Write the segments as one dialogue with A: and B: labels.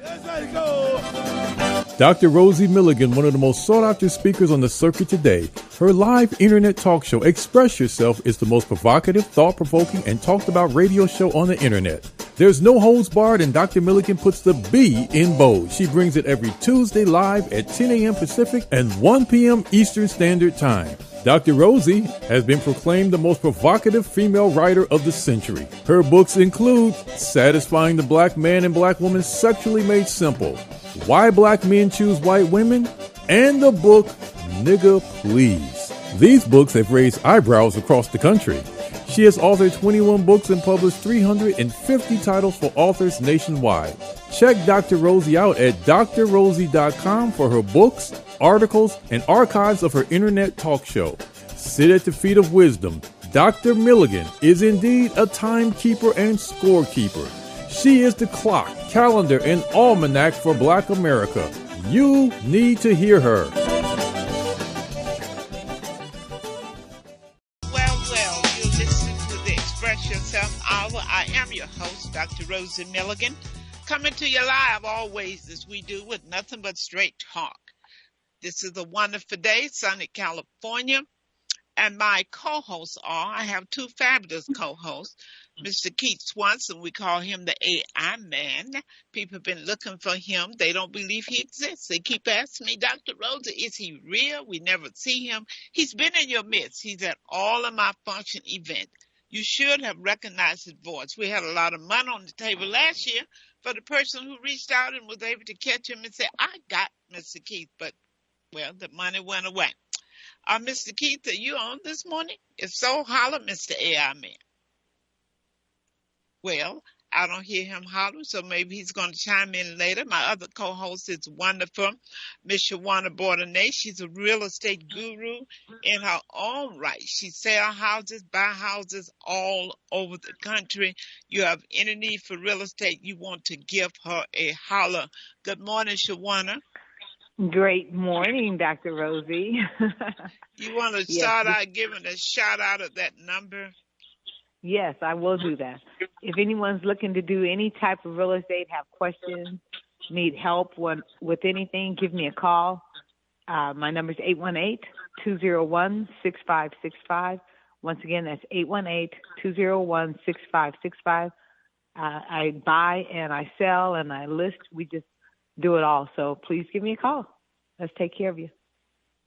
A: Let's go.
B: Dr. Rosie Milligan, one of the most sought-after speakers on the circuit today. Her live internet talk show, Express Yourself, is the most provocative, thought-provoking, and talked-about radio show on the internet. There's no holds barred, and Dr. Milligan puts the B in bold. She brings it every Tuesday live at 10 a.m. Pacific and 1 p.m. Eastern Standard Time. Dr. Rosie has been proclaimed the most provocative female writer of the century. Her books include Satisfying the Black Man and Black Woman Sexually Made Simple, Why Black Men Choose White Women, and the book Nigga Please. These books have raised eyebrows across the country. She has authored 21 books and published 350 titles for authors nationwide. Check Dr. Rosie out at drrosie.com for her books, articles, and archives of her internet talk show. Sit at the feet of wisdom. Dr. Milligan is indeed a timekeeper and scorekeeper. She is the clock, calendar, and almanac for Black America. You need to hear her.
C: You listen to the Express Yourself Hour. I am your host, Dr. Rosie Milligan, coming to you live always as we do with nothing but straight talk. This is a wonderful day, sunny California, and my co-hosts are, I have two fabulous co-hosts, Mr. Keith Swanson, we call him the AI man. People have been looking for him. They don't believe he exists. They keep asking me, Dr. Rosa, is he real? We never see him. He's been in your midst. He's at all of my function events. You should have recognized his voice. We had a lot of money on the table last year for the person who reached out and was able to catch him and say, I got Mr. Keith, but, well, the money went away. Mr. Keith, are you on this morning? If so, holler, Mr. AI man. Well, I don't hear him holler, so maybe he's going to chime in later. My other co-host is wonderful, Miss Shawana Bordenay. She's a real estate guru in her own right. She sells houses, buy houses all over the country. You have any need for real estate, you want to give her a holler. Good morning, Shawana.
D: Great morning, Dr. Rosie.
C: You want to start out giving a shout out of that number?
D: Yes, I will do that. If anyone's looking to do any type of real estate, have questions, need help with anything, give me a call. My number is 818-201-6565. Once again, that's 818-201-6565. I buy and I sell and I list. We just do it all. So please give me a call. Let's take care of you.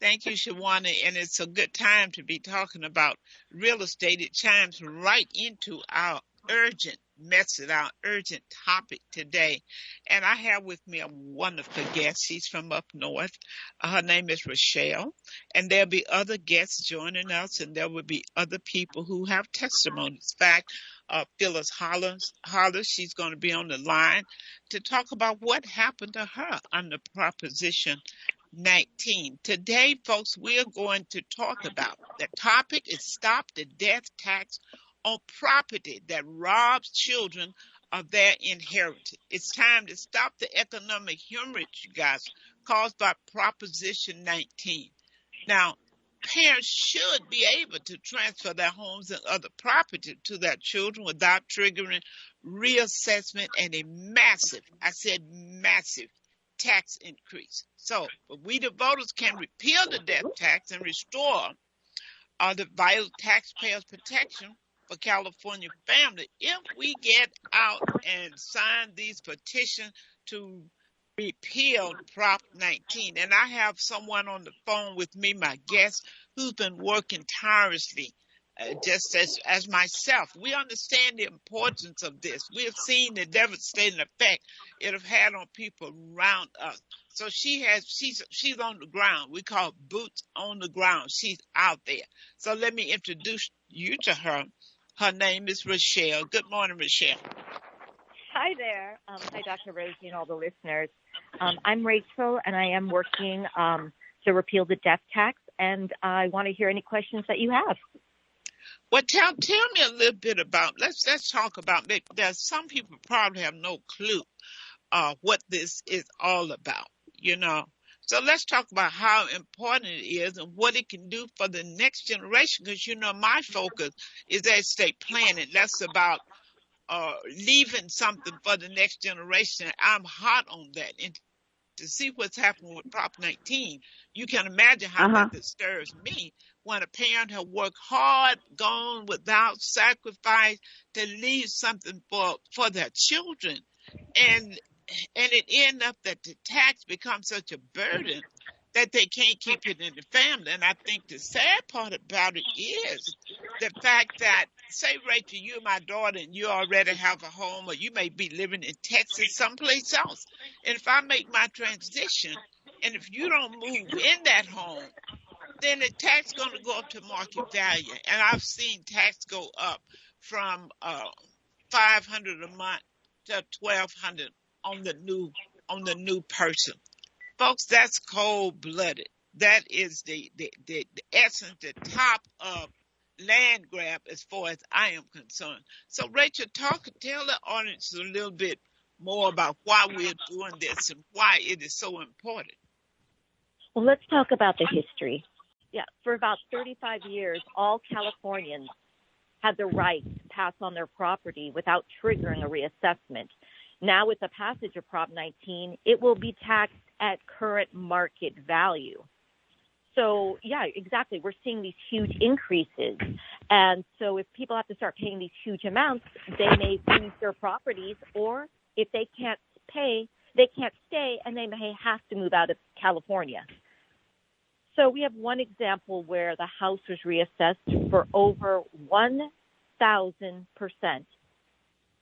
C: Thank you, Shawana, and it's a good time to be talking about real estate. It chimes right into our urgent message, our urgent topic today. And I have with me a wonderful guest. She's from up north. Her name is Rochelle, and there'll be other guests joining us, and there will be other people who have testimonies. In fact, Phyllis Hollers, she's going to be on the line to talk about what happened to her under Proposition 19. Today, folks, we're going to talk about the topic is Stop the Death Tax on Property that Robs Children of Their Inheritance. It's time to stop the economic hemorrhage, you guys, caused by Proposition 19. Now, parents should be able to transfer their homes and other property to their children without triggering reassessment and a massive, I said massive, tax increase. So, we the voters can repeal the death tax and restore the vital taxpayers' protection for California family if we get out and sign these petitions to repeal Prop 19. And I have someone on the phone with me, my guest, who's been working tirelessly, just as myself. We understand the importance of this. We have seen the devastating effect it have had on people around us. So she's on the ground. We call boots on the ground. She's out there. So let me introduce you to her. Her name is Rochelle. Good morning, Rochelle.
E: Hi there. Hi, Dr. Rosie and all the listeners. I'm Rachel, and I am working to repeal the death tax, and I want to hear any questions that you have.
C: Well, tell me a little bit about, let's talk about, there's some people probably have no clue what this is all about, you know. So let's talk about how important it is and what it can do for the next generation, because, you know, my focus is estate planning. That's about leaving something for the next generation. I'm hot on that. And to see what's happening with Prop 19, you can imagine how that disturbs me when a parent has worked hard, gone without sacrifice to leave something for their children. And it ends up that the tax becomes such a burden that they can't keep it in the family. And I think the sad part about it is the fact that, say, Rachel, you're my daughter and you already have a home, or you may be living in Texas, someplace else. And if I make my transition, and if you don't move in that home, then the tax going to go up to market value. And I've seen tax go up from $500 a month to $1,200 on the new person. Folks, that's cold-blooded. That is the essence, the top of land grab as far as I am concerned. So, Rachel, tell the audience a little bit more about why we're doing this and why it is so important.
E: Well, let's talk about the history. Yeah, for about 35 years, all Californians had the right to pass on their property without triggering a reassessment. Now, with the passage of Prop 19, it will be taxed at current market value. So, yeah, exactly. We're seeing these huge increases. And so if people have to start paying these huge amounts, they may lose their properties, or if they can't pay, they can't stay, and they may have to move out of California. So we have one example where the house was reassessed for over 1,000%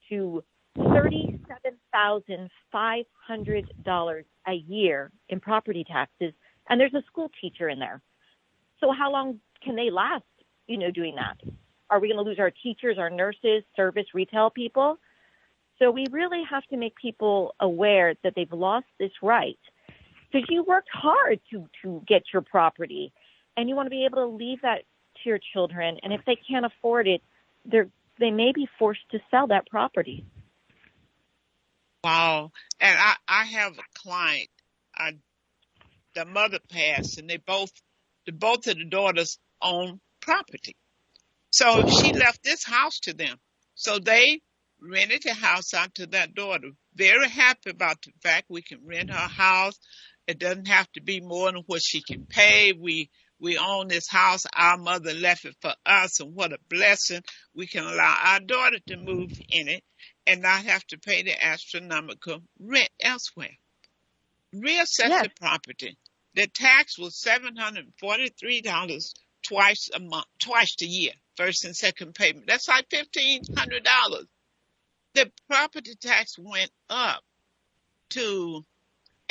E: to $37,500 a year in property taxes, and there's a school teacher in there. So how long can they last, doing that? Are we going to lose our teachers, our nurses, service, retail people? So we really have to make people aware that they've lost this right, because you worked hard to get your property, and you want to be able to leave that to your children. And if they can't afford it, they may be forced to sell that property.
C: Wow. And I have a client, the mother passed, and both of the daughters own property. So she left this house to them. So they rented the house out to that daughter. Very happy about the fact we can rent her house. It doesn't have to be more than what she can pay. We own this house. Our mother left it for us, and what a blessing. We can allow our daughter to move in it and not have to pay the astronomical rent elsewhere. Reassess the property. The tax was $743 twice a year, first and second payment. That's like $1,500. The property tax went up to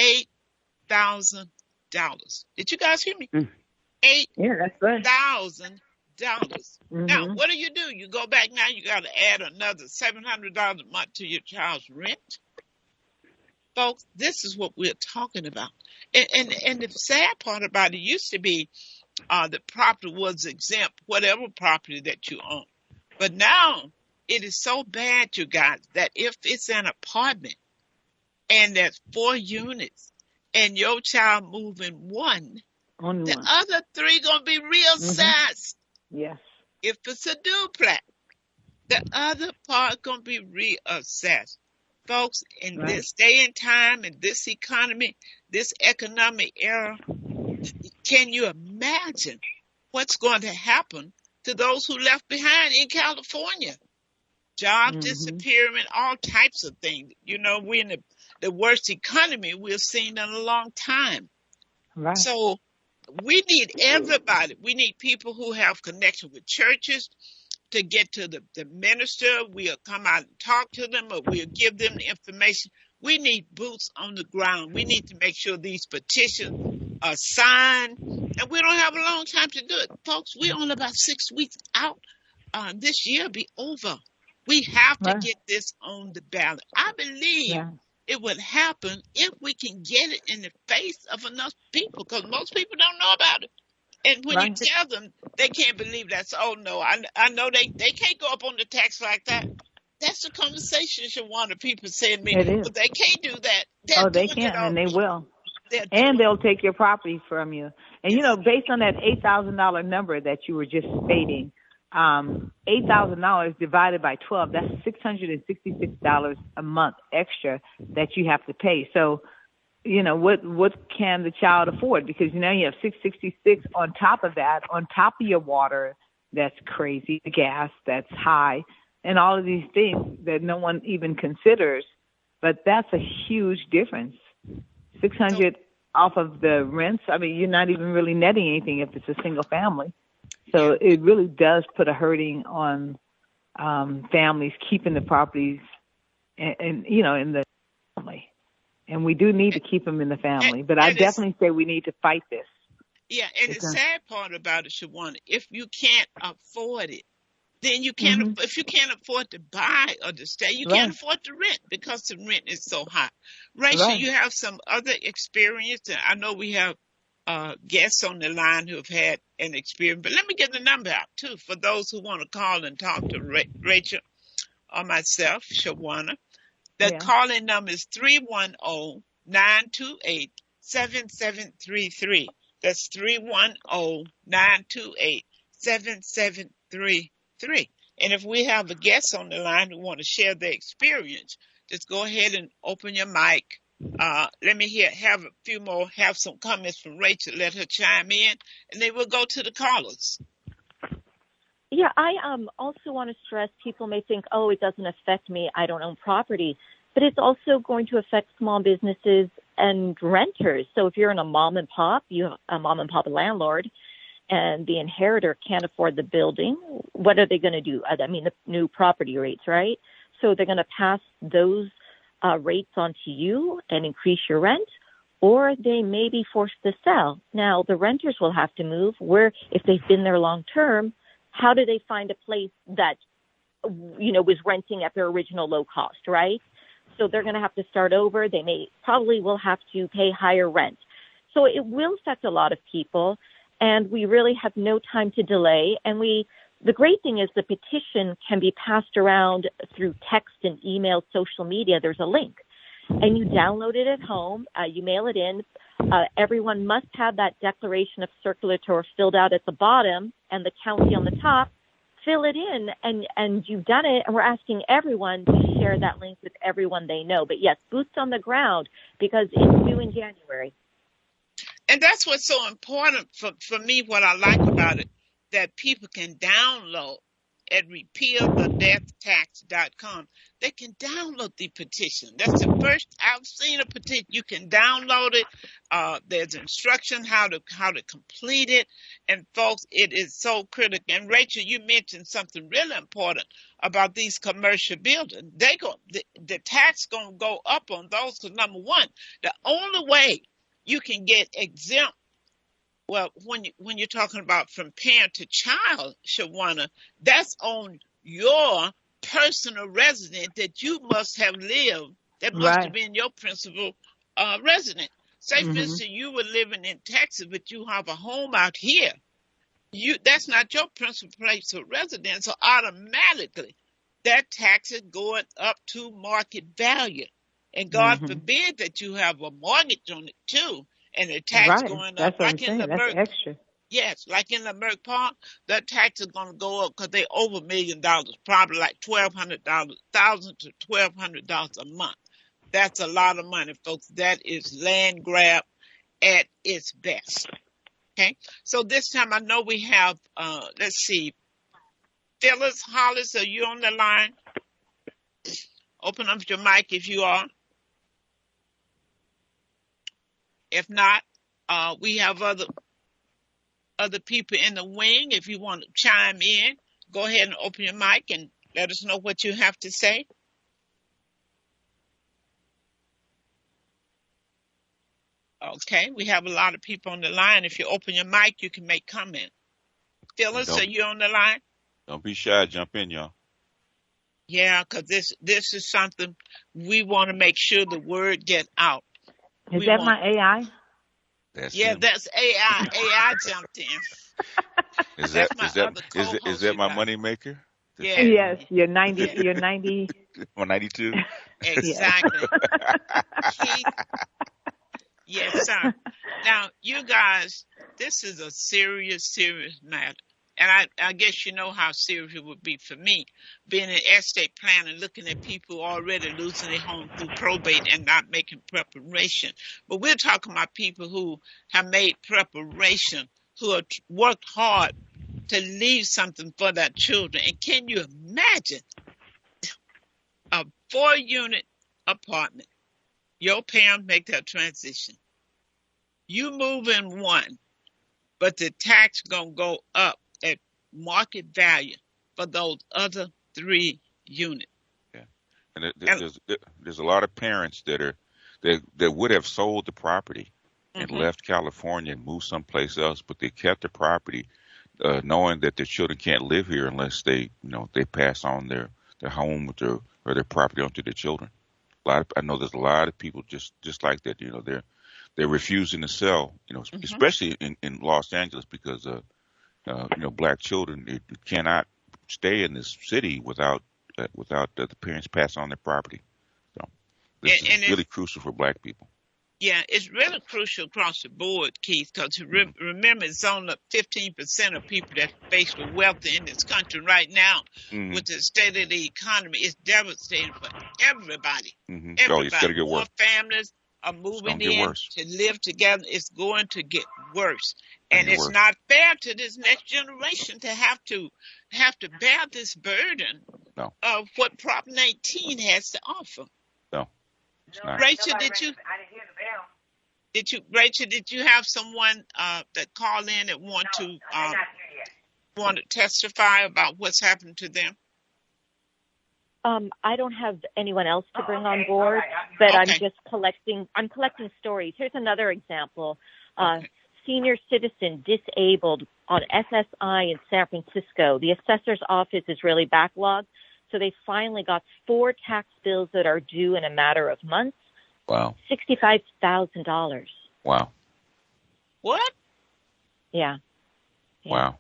C: $8,000. Did you guys hear me? $8,000. Now, what do? You go back now, you got to add another $700 a month to your child's rent. Folks, this is what we're talking about. And the sad part about it used to be the property was exempt, whatever property that you own. But now it is so bad, you guys, that if it's an apartment and there's 4 units and your child move in one, the other 3 going to be reassessed.
D: Yes.
C: If it's a duplex, the other part going to be reassessed. Folks, in this day and time, in this economy, this economic era, can you imagine what's going to happen to those who left behind in California? Jobs disappearing, all types of things. We're in the worst economy we've seen in a long time.
D: Right.
C: So we need everybody. We need people who have connection with churches to get to the minister. We'll come out and talk to them, or we'll give them the information. We need boots on the ground. We need to make sure these petitions are signed. And we don't have a long time to do it. Folks, we're only about 6 weeks out. This year will be over. We have to get this on the ballot. I believe it would happen if we can get it in the face of enough people, because most people don't know about it. And when you tell them, they can't believe that. So, no, I know they can't go up on the tax like that. That's the conversation Shawana people say to me. But they can't do that.
D: They can, and they will. And they'll take your property from you. And, based on that $8,000 number that you were just stating, $8,000 divided by 12, that's $666 a month extra that you have to pay. So, what can the child afford? Because you have $666 on top of that, on top of your water that's crazy, the gas that's high, and all of these things that no one even considers. But that's a huge difference. $600 off of the rents. I mean, you're not even really netting anything if it's a single family. So it really does put a hurting on families keeping the properties and in the family. And we do need to keep them in the family. But I definitely say we need to fight this.
C: Yeah, and the sad part about it, Shawana, if you can't afford it, then you can't. If you can't afford to buy or to stay, you can't afford to rent because the rent is so high. Rachel, you have some other experience. I know we have guests on the line who have had an experience, but let me get the number out too for those who want to call and talk to Rachel or myself, Shawana. The call-in number is 310-928-7733. That's 310-928-7733. And if we have a guest on the line who want to share their experience, just go ahead and open your mic. Let me have some comments from Rachel. Let her chime in, and then we'll go to the callers.
E: Yeah, I also want to stress people may think, oh, it doesn't affect me. I don't own property. But it's also going to affect small businesses and renters. So if you're in a mom and pop landlord, and the inheritor can't afford the building, what are they going to do? I mean, the new property rates, right? So they're going to pass those rates on to you and increase your rent, or they may be forced to sell. Now, the renters will have to move where, if they've been there long term, how do they find a place that, was renting at their original low cost, right? So they're going to have to start over. They probably will have to pay higher rent. So it will affect a lot of people. And we really have no time to delay. And the great thing is the petition can be passed around through text and email, social media. There's a link. And you download it at home. You mail it in. Everyone must have that declaration of circulator filled out at the bottom and the county on the top. Fill it in, and you've done it. And we're asking everyone to share that link with everyone they know. But, yes, boots on the ground, because it's due in January.
C: And that's what's so important for me, what I like about it, that people can download at repealthedeathtax.com. They can download the petition. That's the first I've seen a petition. You can download it. There's instruction how to complete it. And folks, it is so critical. And Rachel, you mentioned something really important about these commercial buildings. The tax gonna go up on those because, number one, the only way you can get exempt, well, when you're talking about from parent to child, Shawana, that's on your personal residence that you must have lived. That must have been your principal resident. Say, for instance, you were living in Texas, but you have a home out here. That's not your principal place of residence, so automatically that tax is going up to market value. And God forbid that you have a mortgage on it too, and the tax going up.
D: That's what I'm saying. That's extra.
C: Yes, like in the Merck Park, that tax is going to go up because they over $1 million, probably like $1,200 to $1,200 a month. That's a lot of money, folks. That is land grab at its best. Okay, so this time I know we have. Let's see, Phyllis Hollis, are you on the line? Open up your mic if you are. If not, we have other people in the wing. If you want to chime in, go ahead and open your mic and let us know what you have to say. Okay, we have a lot of people on the line. If you open your mic, you can make comment. Phyllis, are you on the line?
A: Don't be shy. Jump in, y'all.
C: Yeah, because this is something we want to make sure the word get out.
D: Is that my AI?
C: That's AI. AI jumped in.
A: Is that my money maker?
C: Yeah.
D: Yes, you're 90. You're 90.
A: 192.
C: Exactly. Yes, sir. Now, you guys, this is a serious matter. And I guess you know how serious it would be for me, being an estate planner, looking at people already losing their home through probate and not making preparation. But we're talking about people who have made preparation, who have worked hard to leave something for their children. And can you imagine a 4-unit apartment? Your parents make that transition. You move in one, but the tax gonna go up at market value for those other 3 units.
A: Yeah, and there's a lot of parents that would have sold the property and left California and moved someplace else, but they kept the property, knowing that their children can't live here unless they pass on their home or their property onto their children. I know there's a lot of people just like that. They're refusing to sell. Especially in Los Angeles, because black children cannot stay in this city without the parents passing on their property. So this is really crucial for black people.
C: Yeah, it's really crucial across the board, Keith, because remember, it's only 15% of people that face with wealth in this country right now. With the state of the economy. It's devastating for everybody. Everybody.
A: Oh, it's going to get worse.
C: More families are moving in to live together. It's going to get worse. And it's not fair to this next generation to have to bear this burden of what Prop 19 has to offer.
A: No.
C: Rachel, did you have someone that called in that want to testify about what's happened to them?
E: I don't have anyone else to bring on board, but I'm just collecting stories. Here's another example. Senior citizen disabled on SSI in San Francisco. The assessor's office is really backlogged, so they finally got 4 tax bills that are due in a matter of months.
A: Wow.
E: $65,000.
A: Wow.
C: What?
E: Yeah.
A: Wow.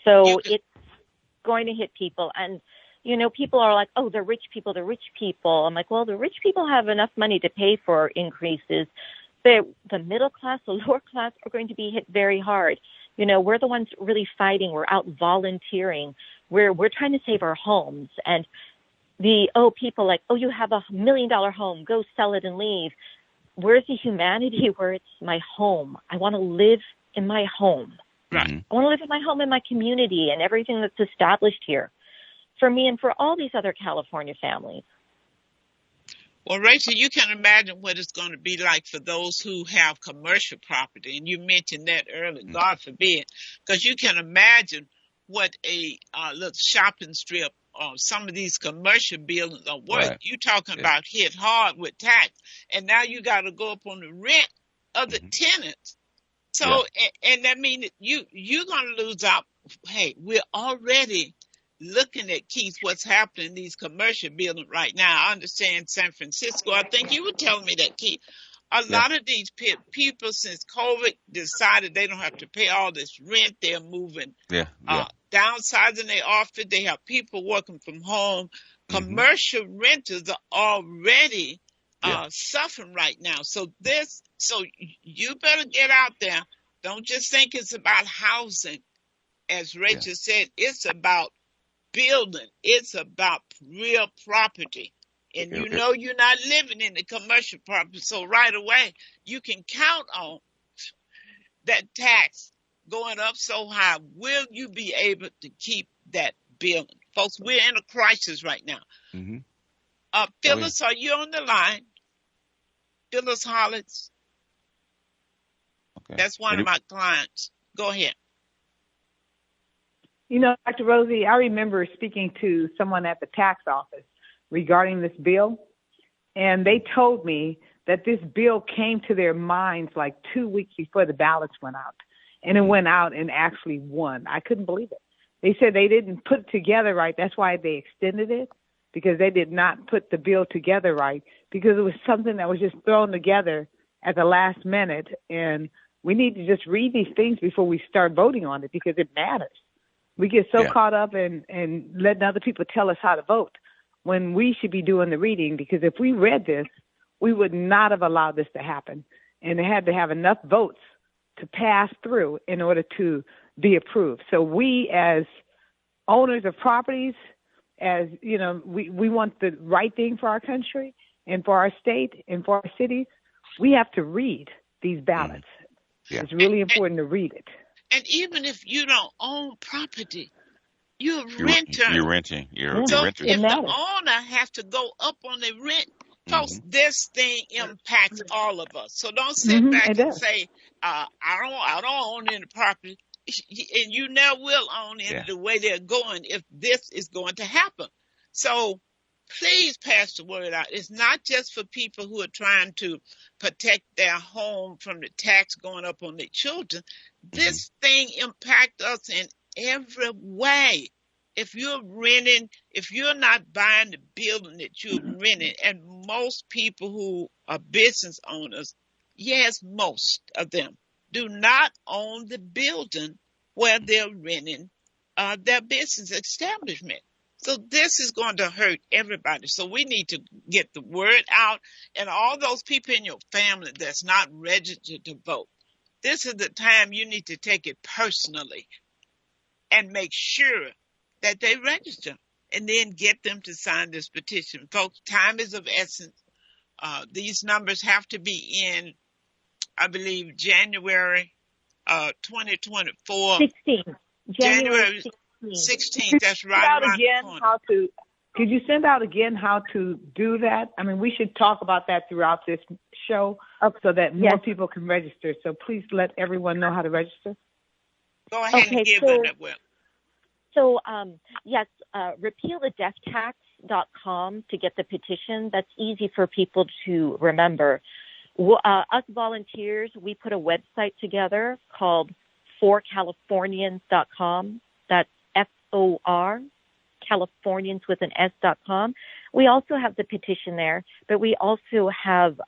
E: So it's going to hit people. And, people are like, oh, the rich people. I'm like, well, the rich people have enough money to pay for increases. The middle class, the lower class are going to be hit very hard. We're the ones really fighting. We're out volunteering. We're trying to save our homes. And people like, oh, you have $1 million home, go sell it and leave. Where's the humanity where it's my home? I want to live in my home.
C: Right.
E: I want to live in my home, in my community, and everything that's established here for me and for all these other California families.
C: Well, Rachel, you can imagine what it's going to be like for those who have commercial property. And you mentioned that earlier, God forbid, because you can imagine what a little shopping strip or some of these commercial buildings are worth. Right. You're talking about hit hard with tax. And now you got to go up on the rent of the tenants. So, and that means that you're going to lose out. Hey, we're already looking at, Keith, what's happening in these commercial buildings right now. I understand San Francisco. I think you were telling me that, Keith. A lot of these people, since COVID, decided they don't have to pay all this rent. They're moving, downsizing their office. They have people working from home. Commercial renters are already suffering right now. So you better get out there. Don't just think it's about housing. As Rachel said, it's about building. It's about real property. And you're not living in the commercial property. So right away, you can count on that tax going up so high. Will you be able to keep that building? Folks, we're in a crisis right now. Phyllis, are you on the line? Phyllis Hollins. Okay. That's one of my clients. Go ahead.
D: Dr. Rosie, I remember speaking to someone at the tax office regarding this bill, and they told me that this bill came to their minds like 2 weeks before the ballots went out, and it went out and actually won. I couldn't believe it. They said they didn't put it together right. That's why they extended it, because they did not put the bill together right, because it was something that was just thrown together at the last minute, and we need to just read these things before we start voting on it, because it matters. We get so caught up in letting other people tell us how to vote when we should be doing the reading, because if we read this, we would not have allowed this to happen. And it had to have enough votes to pass through in order to be approved. So we, as owners of properties, as you know, we want the right thing for our country and for our state and for our cities. We have to read these ballots. Yeah. It's really important to read it.
C: And even if you don't own property, you're a renter.
A: You're renting. You're
C: so
A: a renter.
C: If the owner has to go up on the rent, folks, this thing impacts all of us. So don't sit back and say, I don't own any property. And you never will own it the way they're going if this is going to happen. So please pass the word out. It's not just for people who are trying to protect their home from the tax going up on their children. This thing impacts us in every way. If you're renting, if you're not buying the building that you're renting, and most people who are business owners, yes, most of them do not own the building where they're renting their business establishment. So this is going to hurt everybody. So we need to get the word out, and all those people in your family that's not registered to vote. This is the time you need to take it personally and make sure that they register, and then get them to sign this petition. Folks, time is of essence. These numbers have to be in, I believe, January 2024.
E: 16. January
C: 16th. That's right around the corner.
D: Could you send out again how to do that? I mean, we should talk about that throughout this show so that more people can register. So please let everyone know how to register.
C: Go ahead and give them that.
E: So, repealthedeathtax.com to get the petition. That's easy for people to remember. Us volunteers, we put a website together called forcalifornians.com. That's FOR, Californians with an S.com. We also have the petition there, but we also have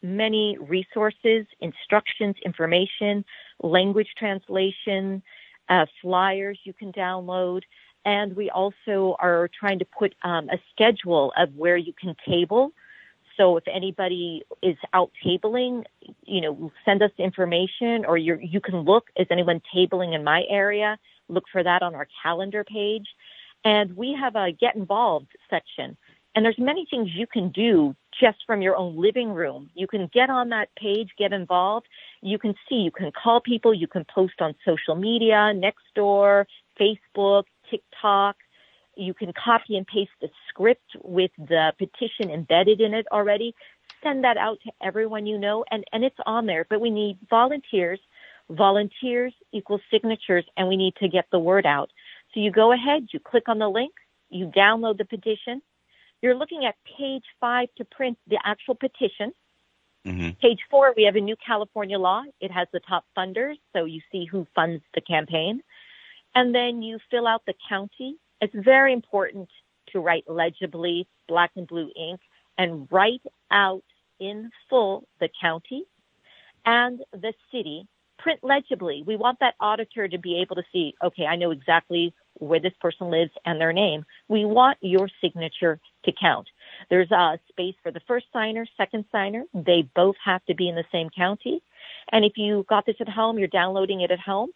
E: many resources, instructions, information, language translation, flyers you can download. And we also are trying to put a schedule of where you can table. So if anybody is out tabling, send us information, or you can look, is anyone tabling in my area? Look for that on our calendar page. And we have a Get Involved section. And there's many things you can do just from your own living room. You can get on that page, get involved. You can see, you can call people, you can post on social media, Nextdoor, Facebook, TikTok. You can copy and paste the script with the petition embedded in it already. Send that out to everyone you know, and it's on there. But we need volunteers. Volunteers equals signatures, and we need to get the word out. So you go ahead, you click on the link, you download the petition. You're looking at page 5 to print the actual petition. Mm-hmm. Page 4, we have a new California law. It has the top funders, so you see who funds the campaign. And then you fill out the county. It's very important to write legibly, black and blue ink, and write out in full the county and the city. Print legibly. We want that auditor to be able to see, okay, I know exactly where this person lives and their name. We want your signature to count. There's a space for the first signer, second signer. They both have to be in the same county. And if you got this at home, you're downloading it at home,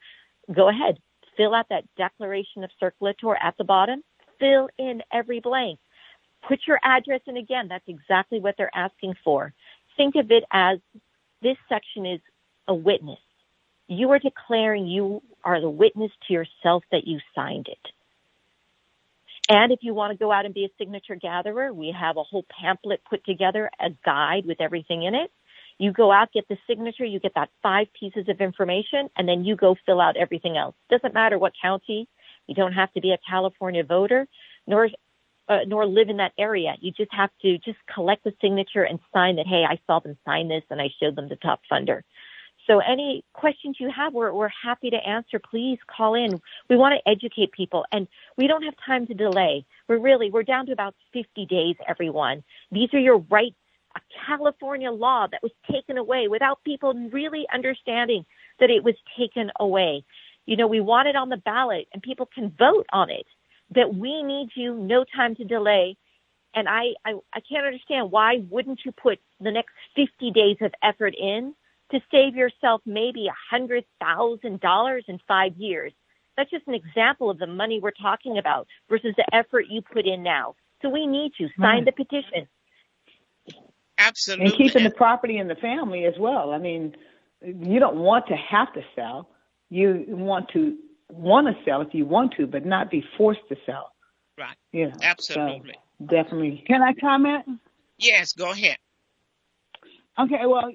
E: go ahead. Fill out that declaration of circulator at the bottom. Fill in every blank. Put your address in again. That's exactly what they're asking for. Think of it as this section is a witness. You are declaring you are the witness to yourself that you signed it. And if you want to go out and be a signature gatherer, we have a whole pamphlet put together, a guide with everything in it. You go out, get the signature, you get that 5 pieces of information, and then you go fill out everything else. Doesn't matter what county. You don't have to be a California voter, nor live in that area. You just have to just collect the signature and sign that, hey, I saw them sign this and I showed them the top funder. So any questions you have, we're happy to answer. Please call in. We want to educate people, and we don't have time to delay. We're down to about 50 days, everyone. These are your rights. A California law that was taken away without people really understanding that it was taken away. We want it on the ballot, and people can vote on it. That we need you, no time to delay. And I can't understand, why wouldn't you put the next 50 days of effort in to save yourself maybe $100,000 in 5 years. That's just an example of the money we're talking about versus the effort you put in now. So we need you. Sign the petition.
C: Absolutely.
D: And keeping the property in the family as well. I mean, you don't want to have to sell. You want to sell if you want to, but not be forced to sell.
C: Right.
D: You know,
C: Absolutely.
D: So definitely.
F: Can I comment?
C: Yes, go ahead.
F: Okay, well,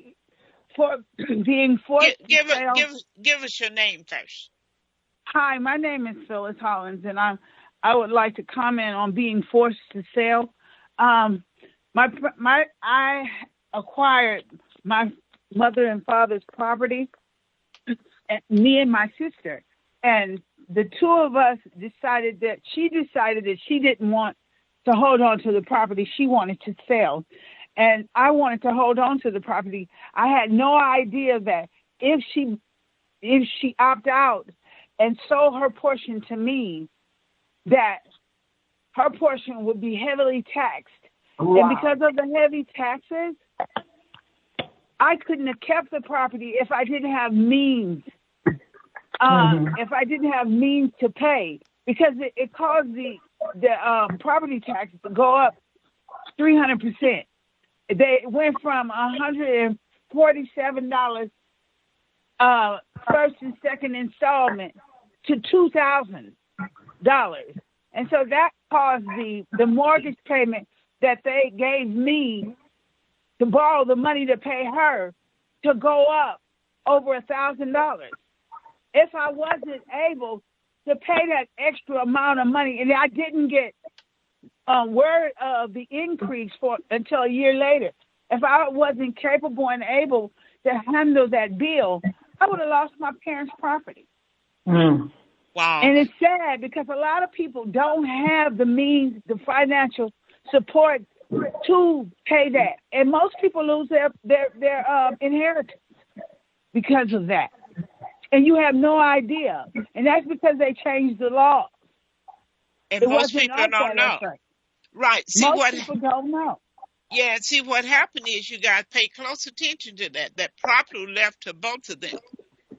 F: for being forced
C: Give
F: to sell.
C: give us your name first.
F: Hi, my name is Phyllis Hollins, and I would like to comment on being forced to sell. I acquired my mother and father's property, me and my sister, and the two of us decided that she didn't want to hold on to the property. She wanted to sell, and I wanted to hold on to the property. I had no idea that if she opted out and sold her portion to me, that her portion would be heavily taxed. Wow. And because of the heavy taxes, I couldn't have kept the property if I didn't have means. If I didn't have means to pay, because it caused the property tax to go up 300%. They went from $147 first and second installment to $2,000, and so that caused the mortgage payment that they gave me to borrow the money to pay her to go up over $1,000. If I wasn't able to pay that extra amount of money, and I didn't get word of the increase until a year later, if I wasn't capable and able to handle that bill, I would have lost my parents' property.
D: Mm.
F: Wow. And it's sad because a lot of people don't have the means, the financial support to pay that. And most people lose their inheritance because of that. And you have no idea. And that's because they changed the law.
C: And most people don't know. Right. See,
F: most people don't know.
C: Yeah, see, what happened is you got to pay close attention to that. That property left to both of them.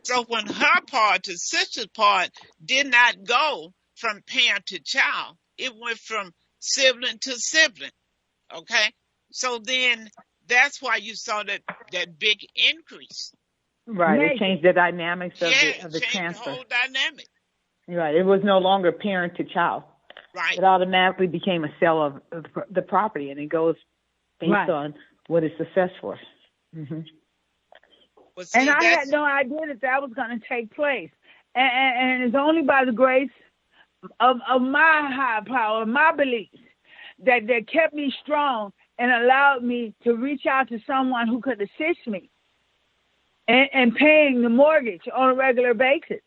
C: So when her part to sister's part did not go from parent to child, it went from sibling to sibling. Okay? So then that's why you saw that big increase.
D: Right. It changed the dynamics of the transfer.
C: The whole dynamic.
D: Right. It was no longer parent to child.
C: Right.
D: It automatically became a sale of the property, and it goes based on what is successful. Mm-hmm.
C: Well, see,
F: and I had no idea that was going to take place. And it's only by the grace of my high power, my beliefs, that kept me strong and allowed me to reach out to someone who could assist me and paying the mortgage on a regular basis.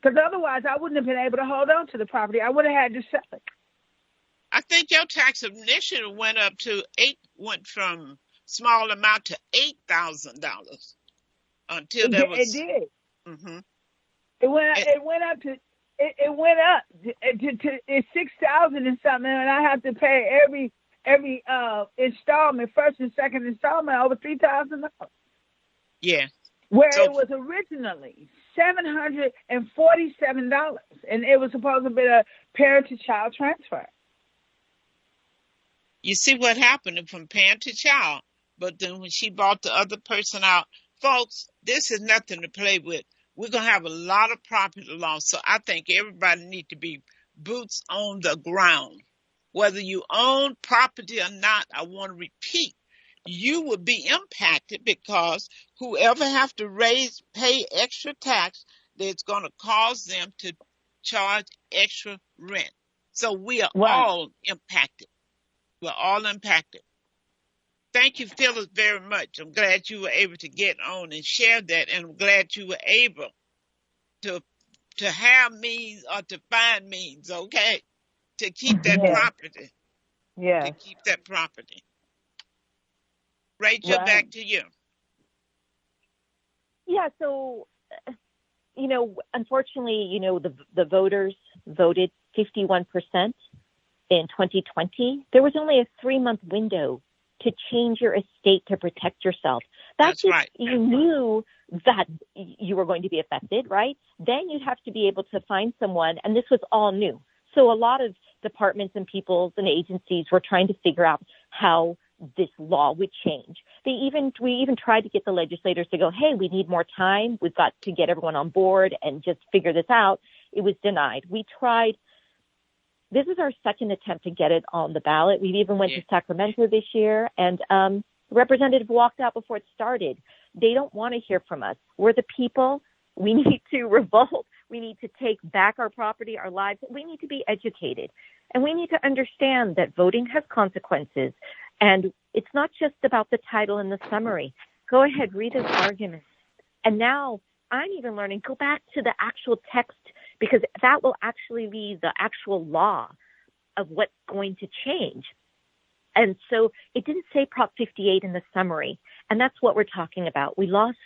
F: Because otherwise, I wouldn't have been able to hold on to the property. I would have had to sell it.
C: I think your tax initially went from small amount to $8,000 until there was.
F: It did.
C: Mm-hmm.
F: It went up to $6,000 and something, and I have to pay every installment, first and second installment, over $3,000.
C: Yeah.
F: Where it was originally $747, and it was supposed to be a parent-to-child transfer.
C: You see what happened from parent to child, but then when she bought the other person out, folks, this is nothing to play with. We're going to have a lot of property loss, so I think everybody needs to be boots on the ground. Whether you own property or not, I want to repeat, you will be impacted because whoever have to pay extra tax, that's going to cause them to charge extra rent. So we are all impacted. We're all impacted. Thank you, Phyllis, very much. I'm glad you were able to get on and share that, and I'm glad you were able to have means or to find means, okay, to keep that property.
D: Yeah.
C: To keep that property. Rachel, back to you.
E: Yeah, so, unfortunately, the voters voted 51% in 2020. There was only a 3-month window to change your estate to protect yourself.
C: That's
E: if
C: right.
E: you knew that you were going to be affected, right? Then you'd have to be able to find someone, and this was all new. So a lot of departments and peoples and agencies were trying to figure out how this law would change. We even tried to get the legislators to go, hey, we need more time. We've got to get everyone on board and just figure this out. It was denied. We tried. This is our second attempt to get it on the ballot. We even went to Sacramento this year, and the representative walked out before it started. They don't want to hear from us. We're the people. We need to revolt. We need to take back our property, our lives. We need to be educated. And we need to understand that voting has consequences. And it's not just about the title and the summary. Go ahead, read those arguments. And now I'm even learning, go back to the actual text, because that will actually be the actual law of what's going to change. And so it didn't say Prop 58 in the summary. And that's what we're talking about. We lost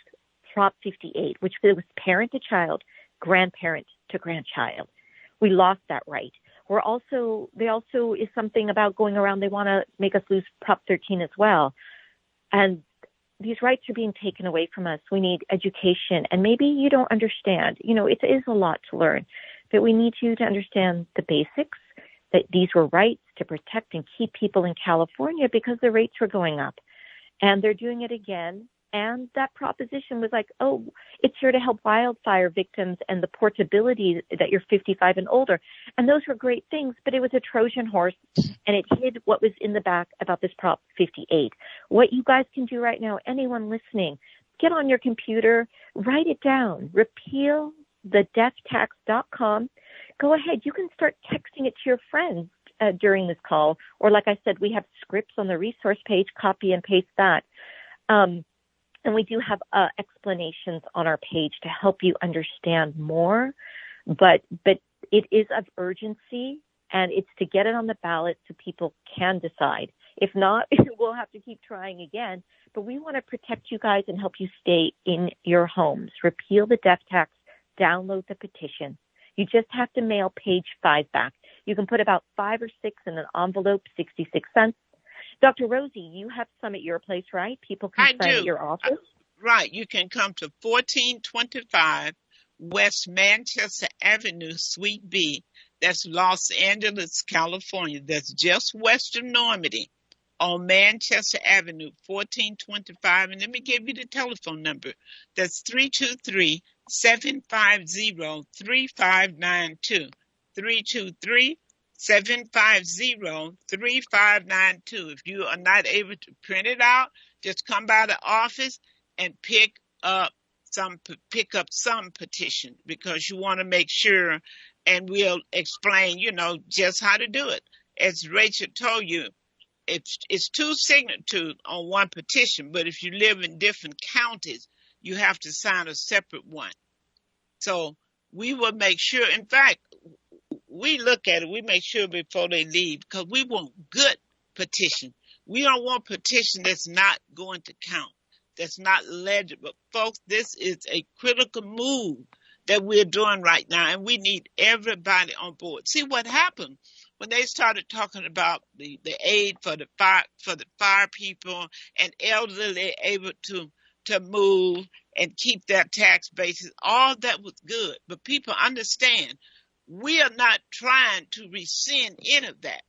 E: Prop 58, which was parent to child, grandparent to grandchild. We lost that right. They also is something about going around. They want to make us lose Prop 13 as well. And these rights are being taken away from us. We need education. And maybe you don't understand. It is a lot to learn. But we need you to understand the basics, that these were rights to protect and keep people in California because the rates were going up. And they're doing it again. And that proposition was like, oh, it's here to help wildfire victims and the portability that you're 55 and older. And those were great things, but it was a Trojan horse, and it hid what was in the back about this Prop 58. What you guys can do right now, anyone listening, get on your computer, write it down, repealthedeathtax.com. Go ahead. You can start texting it to your friends during this call. Or like I said, we have scripts on the resource page, copy and paste that. And we do have explanations on our page to help you understand more. But it is of urgency, and it's to get it on the ballot so people can decide. If not, we'll have to keep trying again. But we want to protect you guys and help you stay in your homes. Repeal the death tax. Download the petition. You just have to mail page 5 back. You can put about 5 or 6 in an envelope, 66 cents. Dr. Rosie, you have some at your place, right? People can sign at your office?
C: Right. You can come to 1425 West Manchester Avenue, Suite B. That's Los Angeles, California. That's just west of Normandy on Manchester Avenue, 1425. And let me give you the telephone number. That's 323-750-3592. 323-750-3592. If you are not able to print it out, just come by the office and pick up some petition, because you want to make sure, and we'll explain, just how to do it. As Rachel told you, it's 2 signatures on one petition, but if you live in different counties, you have to sign a separate one. So we will make sure, in fact, we look at it, we make sure before they leave, because we want good petition. We don't want petition that's not going to count, that's not legible. Folks, this is a critical move that we're doing right now, and we need everybody on board. See what happened when they started talking about the aid for the fire people and elderly able to move and keep their tax bases. All that was good, but people understand we are not trying to rescind any of that.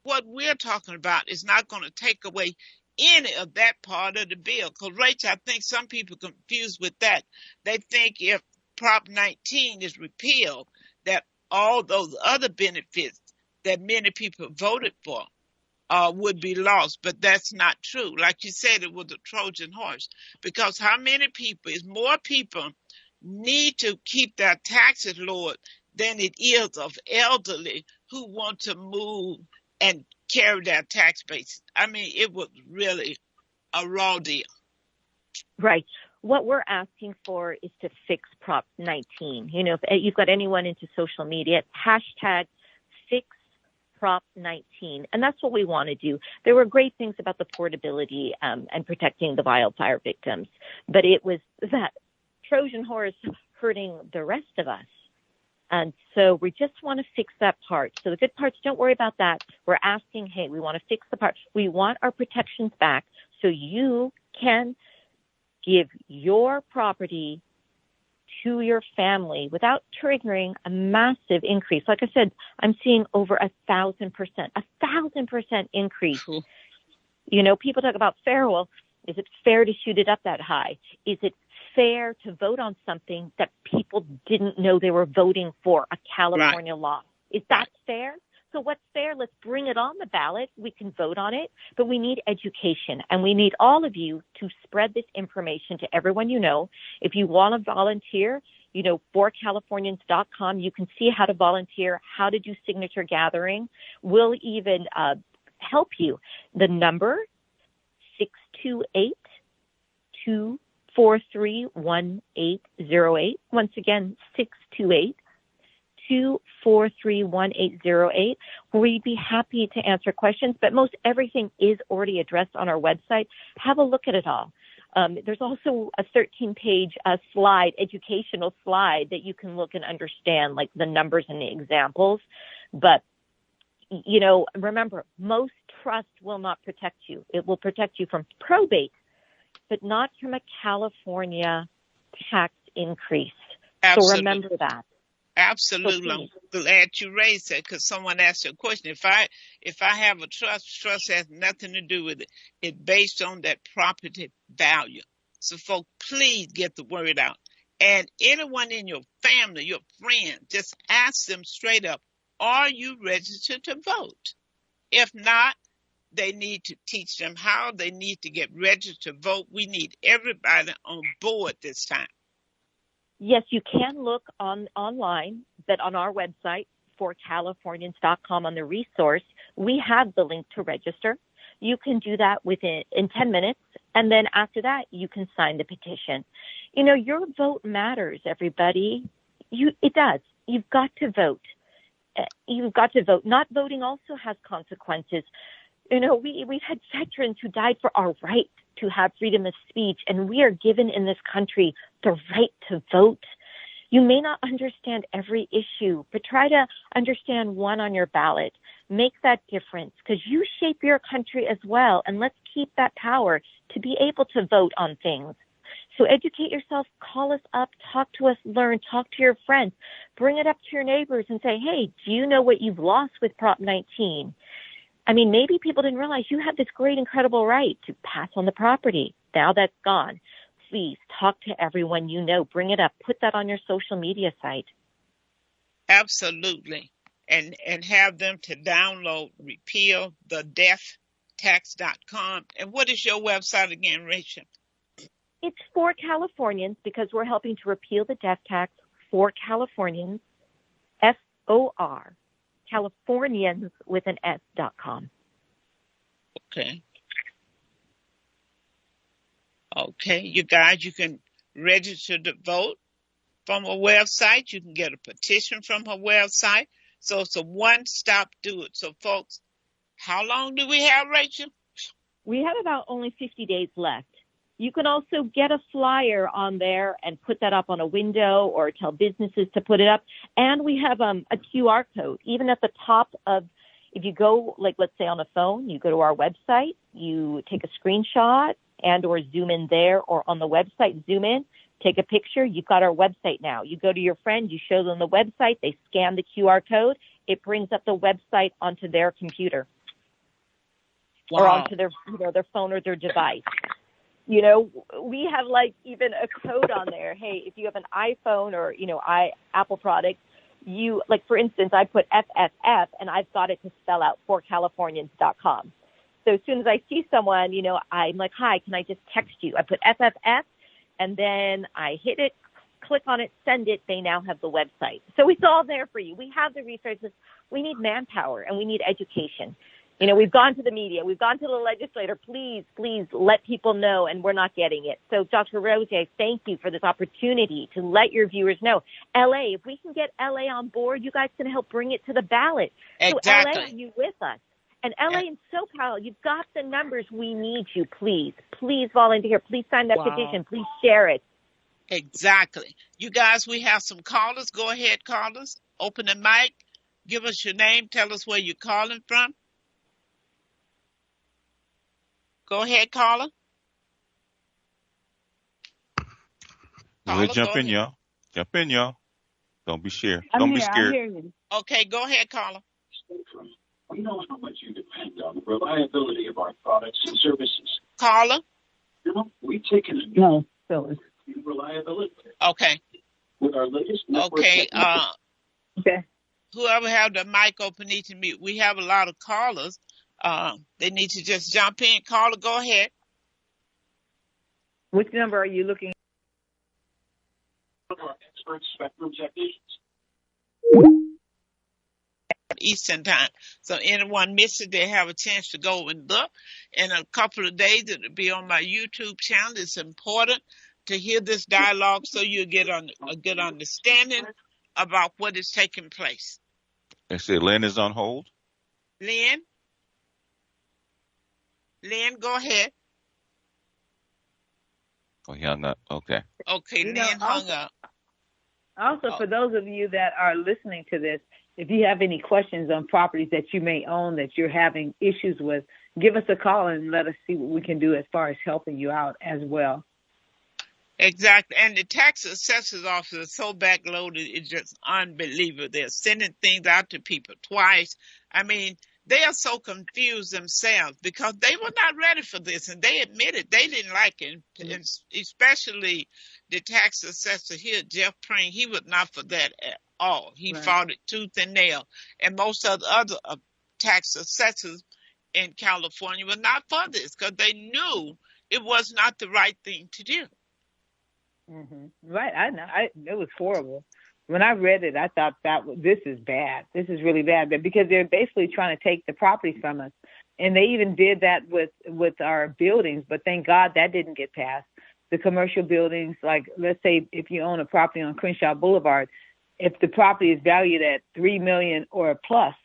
C: What we're talking about is not going to take away any of that part of the bill. Because, Rachel, I think some people are confused with that. They think if Prop 19 is repealed, that all those other benefits that many people voted for would be lost. But that's not true. Like you said, it was a Trojan horse. Because how many people, is more people need to keep their taxes lowered than it is of elderly who want to move and carry their tax base. I mean, it was really a raw deal.
E: Right. What we're asking for is to fix Prop 19. If you've got anyone into social media, hashtag fix Prop 19. And that's what we want to do. There were great things about the portability and protecting the wildfire victims, but it was that Trojan horse hurting the rest of us. And so we just want to fix that part. So the good parts, don't worry about that. We're asking, hey, we want to fix the part. We want our protections back so you can give your property to your family without triggering a massive increase. Like I said, I'm seeing over 1,000% increase.
C: Cool.
E: You know, people talk about fair. Well, is it fair to shoot it up that high? Is it fair to vote on something that people didn't know they were voting for, a California law? Is that fair? So what's fair? Let's bring it on the ballot. We can vote on it, but we need education, and we need all of you to spread this information to everyone you know. If you want to volunteer, you know, forcalifornians.com, you can see how to volunteer, how to do signature gathering. We'll even help you. The number, 628-243-1808. Once again, 628-243-1808. We'd be happy to answer questions, but most everything is already addressed on our website. Have a look at it all. There's also a 13-page educational slide that you can look and understand, like the numbers and the examples. But, you know, remember, most trust will not protect you. It will protect you from probate, but not from a California tax increase.
C: Absolutely.
E: So remember that.
C: Absolutely. I'm glad you raised that, because someone asked you a question. If I have a trust has nothing to do with it. It's based on that property value. So folks, please get the word out. And anyone in your family, your friends, just ask them straight up, are you registered to vote? If not, they need to teach them how. They need to get registered to vote. We need everybody on board this time.
E: Yes, you can look online, but on our website, forcalifornians.com, on the resource, we have the link to register. You can do that in 10 minutes, and then after that, you can sign the petition. You know, your vote matters, everybody. It does. You've got to vote. You've got to vote. Not voting also has consequences. You know, we've had veterans who died for our right to have freedom of speech, and we are given in this country the right to vote. You may not understand every issue, but try to understand one on your ballot. Make that difference, because you shape your country as well, and let's keep that power to be able to vote on things. So educate yourself, call us up, talk to us, learn, talk to your friends, bring it up to your neighbors and say, hey, do you know what you've lost with Prop 19? I mean, maybe people didn't realize you have this great, incredible right to pass on the property. Now that's gone. Please talk to everyone you know. Bring it up. Put that on your social media site.
C: Absolutely. And have them to download repealthedeathtax.com. And what is your website again, Rachel?
E: It's For Californians, because we're helping to repeal the death tax for Californians, FOR. Californians with an S.com.
C: Okay. Okay, you guys, you can register to vote from her website. You can get a petition from her website. So it's a one-stop do it. So folks, how long do we have, Rachel?
E: We have about only 50 days left. You can also get a flyer on there and put that up on a window, or tell businesses to put it up. And we have a QR code, even at the top of, if you go, like, let's say on a phone, you go to our website, you take a screenshot and or zoom in there, or on the website, zoom in, take a picture. You've got our website now. You go to your friend, you show them the website, they scan the QR code, it brings up the website onto their computer. Wow. Or onto their, their phone or their device. You know, we have like even a code on there. Hey, if you have an iPhone or, Apple product, you, like, for instance, I put FFF and I've got it to spell out forcalifornians.com. So as soon as I see someone, I'm like, hi, can I just text you? I put FFF and then I hit it, click on it, send it. They now have the website. So it's all there for you. We have the resources. We need manpower and we need education. We've gone to the media. We've gone to the legislator. Please let people know, and we're not getting it. So, Dr. Rosie, I thank you for this opportunity to let your viewers know. LA, if we can get LA on board, you guys can help bring it to the ballot.
C: Exactly.
E: So, LA, are you with us? And LA and SoCal, you've got the numbers. We need you. Please volunteer. Please sign that petition. Please share it.
C: Exactly. You guys, we have some callers. Go ahead, callers. Open the mic. Give us your name. Tell us where you're calling from. Go ahead, caller.
A: Go ahead,
C: Caller,
A: jump
C: go
A: in,
C: ahead.
A: y'all. Jump in, y'all. Don't be scared.
F: I'm
A: Don't be
F: here. I
A: scared.
F: hear you.
C: Okay, go ahead, caller.
G: We know how much you depend on the reliability of our products and services.
C: Caller.
G: You know, we've taken a
F: No, Phyllis.
G: reliability
C: Okay.
G: with our latest network
C: Okay.
G: technology.
F: Okay.
C: Whoever have the mic open needs to mute. We have a lot of callers. They need to just jump in. Caller, go ahead.
D: Which number are you looking
G: Our expert spectrum technicians.
C: Eastern time. So anyone miss it, they have a chance to go and look. In a couple of days, it'll be on my YouTube channel. It's important to hear this dialogue so you get a good understanding about what is taking place.
A: They say Lynn is on hold.
C: Lynn, go ahead.
A: Oh, he hung up. Okay.
C: Okay,
D: You know,
C: Lynn hung up.
D: Also, for those of you that are listening to this, if you have any questions on properties that you may own that you're having issues with, give us a call and let us see what we can do as far as helping you out as well.
C: Exactly. And the tax assessor's office is so backloaded, it's just unbelievable. They're sending things out to people twice. I mean, they are so confused themselves because they were not ready for this, and they admitted they didn't like it. And especially the tax assessor here, Jeff Pring, he was not for that at all. He fought it tooth and nail. And most of the other tax assessors in California were not for this because they knew it was not the right thing to do.
D: Mm-hmm. Right. I know. It was horrible. When I read it, I thought this is bad. This is really bad. But because they're basically trying to take the properties from us, and they even did that with our buildings. But thank God that didn't get passed. The commercial buildings, like let's say if you own a property on Crenshaw Boulevard, if the property is valued at $3 million or plus,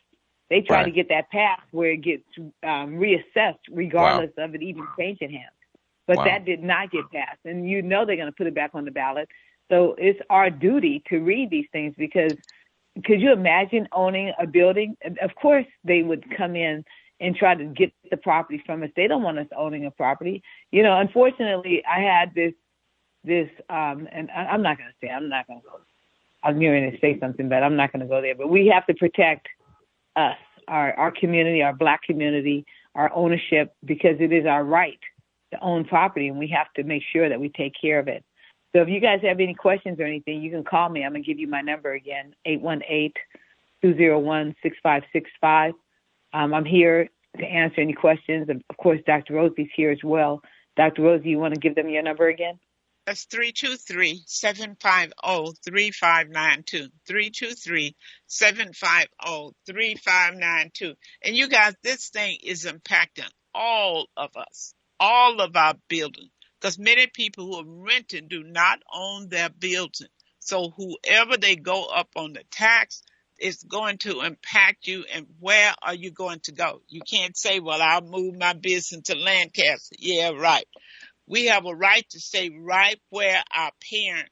D: they try to get that passed where it gets reassessed, regardless of it even changing hands. But that did not get passed. And you know they're going to put it back on the ballot. So it's our duty to read these things because could you imagine owning a building? Of course they would come in and try to get the property from us. They don't want us owning a property. You know, unfortunately, I had this, and I'm not going to say, I'm not going to go. I'm going to say something, but I'm not going to go there. But we have to protect us, our community, our Black community, our ownership, because it is our right to own property, and we have to make sure that we take care of it. So if you guys have any questions or anything, you can call me. I'm going to give you my number again, 818-201-6565. I'm here to answer any questions. And of course, Dr. Rosie's here as well. Dr. Rosie, you want to give them your number again?
C: That's 323-750-3592. 323-750-3592. And you guys, this thing is impacting all of us, all of our buildings, because many people who are renting do not own their building. So whoever they go up on the tax, it's going to impact you. And where are you going to go? You can't say, well, I'll move my business to Lancaster. Yeah, right. We have a right to stay right where our parents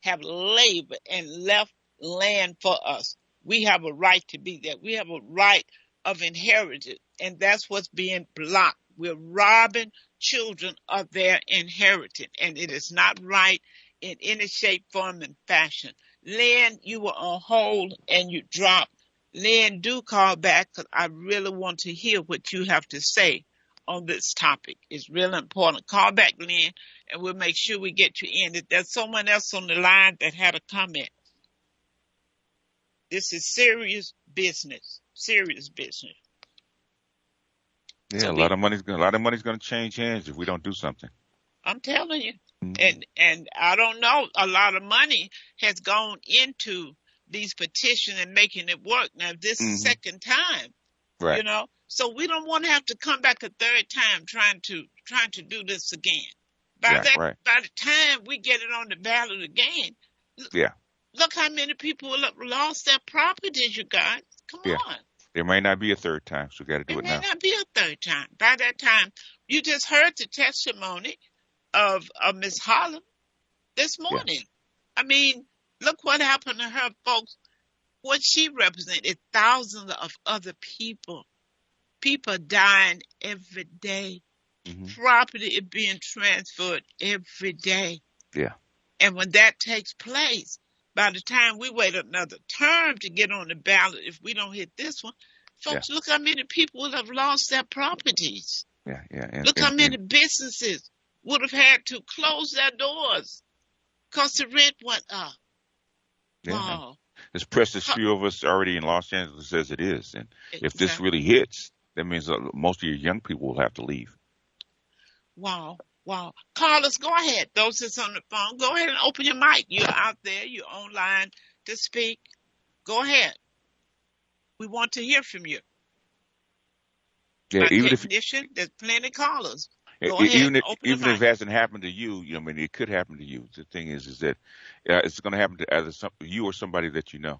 C: have labored and left land for us. We have a right to be there. We have a right of inheritance, and that's what's being blocked. We're robbing children of their inheritance, and it is not right in any shape, form, and fashion. Lynn, you were on hold and you dropped. Lynn, do call back because I really want to hear what you have to say on this topic. It's really important. Call back, Lynn, and we'll make sure we get you in. If there's someone else on the line that had a comment, this is serious business. Serious business.
A: Yeah,
C: So
A: a lot of money's going to change hands if we don't do something.
C: I'm telling you. And I don't know, a lot of money has gone into these petitions and making it work. Now, this is second time, you know, so we don't want to have to come back a third time trying to do this again. By the time we get it on the ballot again, look how many people lost their properties, you guys. Come on.
A: There may not be a third time, so we got to do it now.
C: There may not be a third time. By that time, you just heard the testimony of Miss Holland this morning. I mean, look what happened to her, folks. What she represented, thousands of other people. People dying every day. Property is being transferred every day.
A: Yeah.
C: And when that takes place, by the time we wait another term to get on the ballot, if we don't hit this one,
A: Yeah.
C: folks, look how many people would have lost their properties.
A: Yeah.
C: Look how many businesses would have had to close their doors because the rent went up.
A: Yeah.
C: Wow.
A: There's precious few of us already in Los Angeles as it is. And if this
C: Exactly.
A: really hits, that means most of your young people will have to leave.
C: Wow. Wow. Carlos, go ahead. Those that's on the phone, go ahead and open your mic. You're out there. You're online to speak. Go ahead. We want to hear from you.
A: Yeah,
C: My
A: even if
C: technician, there's plenty of callers. Go ahead and open the
A: even if
C: mic.
A: it hasn't happened to you, I mean, it could happen to you. The thing is that it's going to happen to either you or somebody that you know.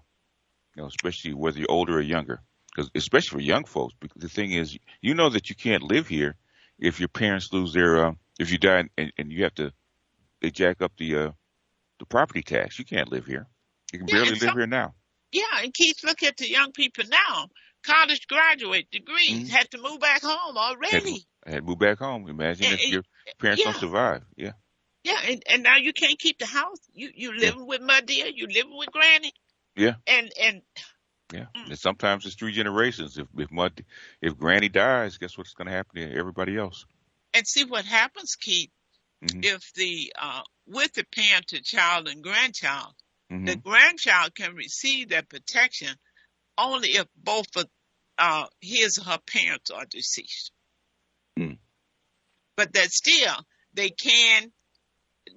A: Especially whether you're older or younger, because especially for young folks. Because the thing is, you know that you can't live here if your parents lose their, if you die and you have to, they jack up the property tax. You can't live here. You can
C: Yeah,
A: barely
C: and
A: live here now.
C: and Keith, look at the young people now. College graduate degrees
A: Mm-hmm.
C: had to move back home already.
A: Had to move back home. Imagine
C: And,
A: if your parents don't
C: yeah,
A: survive. Yeah.
C: yeah, and now you can't keep the house. You
A: Yeah.
C: living with my dear, you living with Granny,
A: Yeah.
C: and
A: Yeah.
C: mm,
A: And sometimes it's 3 generations. If Granny dies, guess what's going to happen to everybody else?
C: and see what happens, Keith.
A: Mm-hmm.
C: If the with the parent to child and grandchild, the
A: Mm-hmm.
C: grandchild can receive that protection only if both of his or her parents are deceased.
A: Mm.
C: But that still they can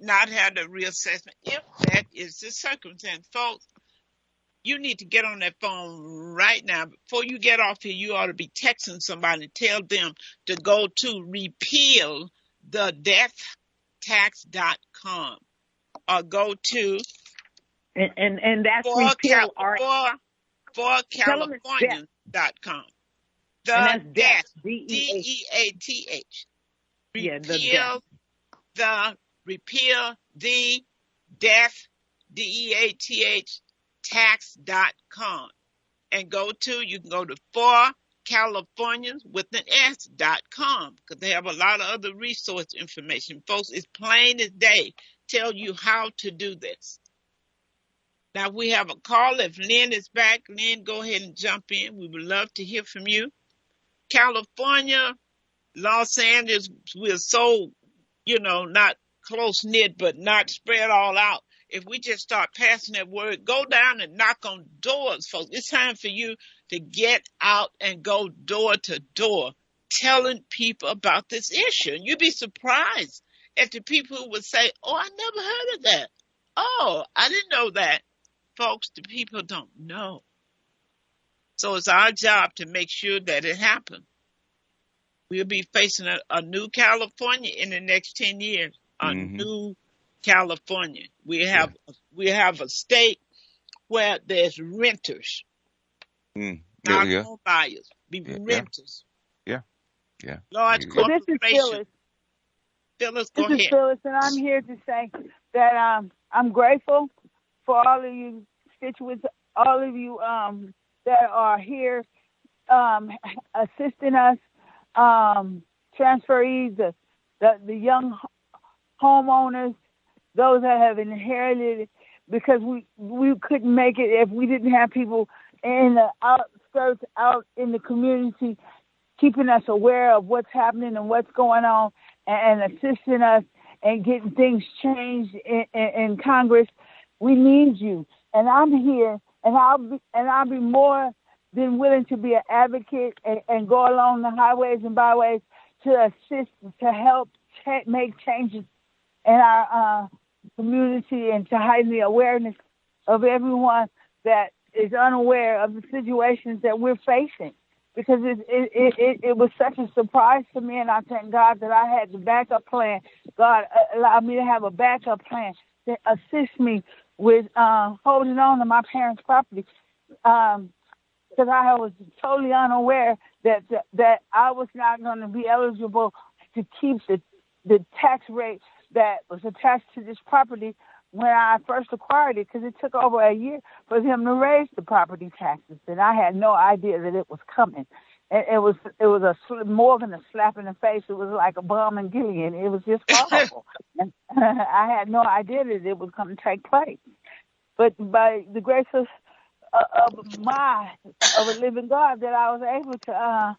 C: not have the reassessment if that is the circumstance. Folks, you need to get on that phone right now. Before you get off here, you ought to be texting somebody and tell them to go to repealthedeathtax.com or go to
D: And that's
C: for
D: repeal our tell them it's death.
C: Californians.com.
D: And
C: The
D: that's death.
C: death,
D: DEATH.
C: DEATH.
D: Yeah, the death.
C: Repeal the death, DEATH tax.com. And you can go to for Californians with an S.com because they have a lot of other resource information. Folks, it's plain as day. Tell you how to do this. Now we have a call. If Lynn is back, Lynn, go ahead and jump in. We would love to hear from you. California, Los Angeles, we're so, not close knit, but not spread all out. If we just start passing that word, go down and knock on doors, folks. It's time for you to get out and go door to door, telling people about this issue. And you'd be surprised at the people who would say, "Oh, I never heard of that. Oh, I didn't know that." Folks, the people don't know. So it's our job to make sure that it happens. We'll be facing a new California in the next 10 years. A
A: Mm-hmm.
C: new California. We have a state where there's renters, not home buyers. Renters.
A: Yeah.
C: Large
F: Well, this is
C: corporations.
F: Phyllis.
C: Go ahead.
F: This is Phyllis, and I'm here to say that I'm grateful for all of you constituents, all of you that are here assisting us, transferees, the young homeowners, those that have inherited it, because we couldn't make it if we didn't have people in the outskirts, out in the community, keeping us aware of what's happening and what's going on, and assisting us and getting things changed in Congress. We need you, and I'm here, and I'll be more than willing to be an advocate and go along the highways and byways to assist, to help make changes in our community and to heighten the awareness of everyone that is unaware of the situations that we're facing. Because it was such a surprise to me, and I thank God that I had the backup plan. God allowed me to have a backup plan to assist me with holding on to my parents' property. Because I was totally unaware that I was not going to be eligible to keep the tax rate that was attached to this property when I first acquired it, because it took over a year for them to raise the property taxes, and I had no idea that it was coming. It was more than a slap in the face. It was like a bomb in Gilead. It was just horrible. And I had no idea that it was going to take place. But by the grace of a living God, that I was able to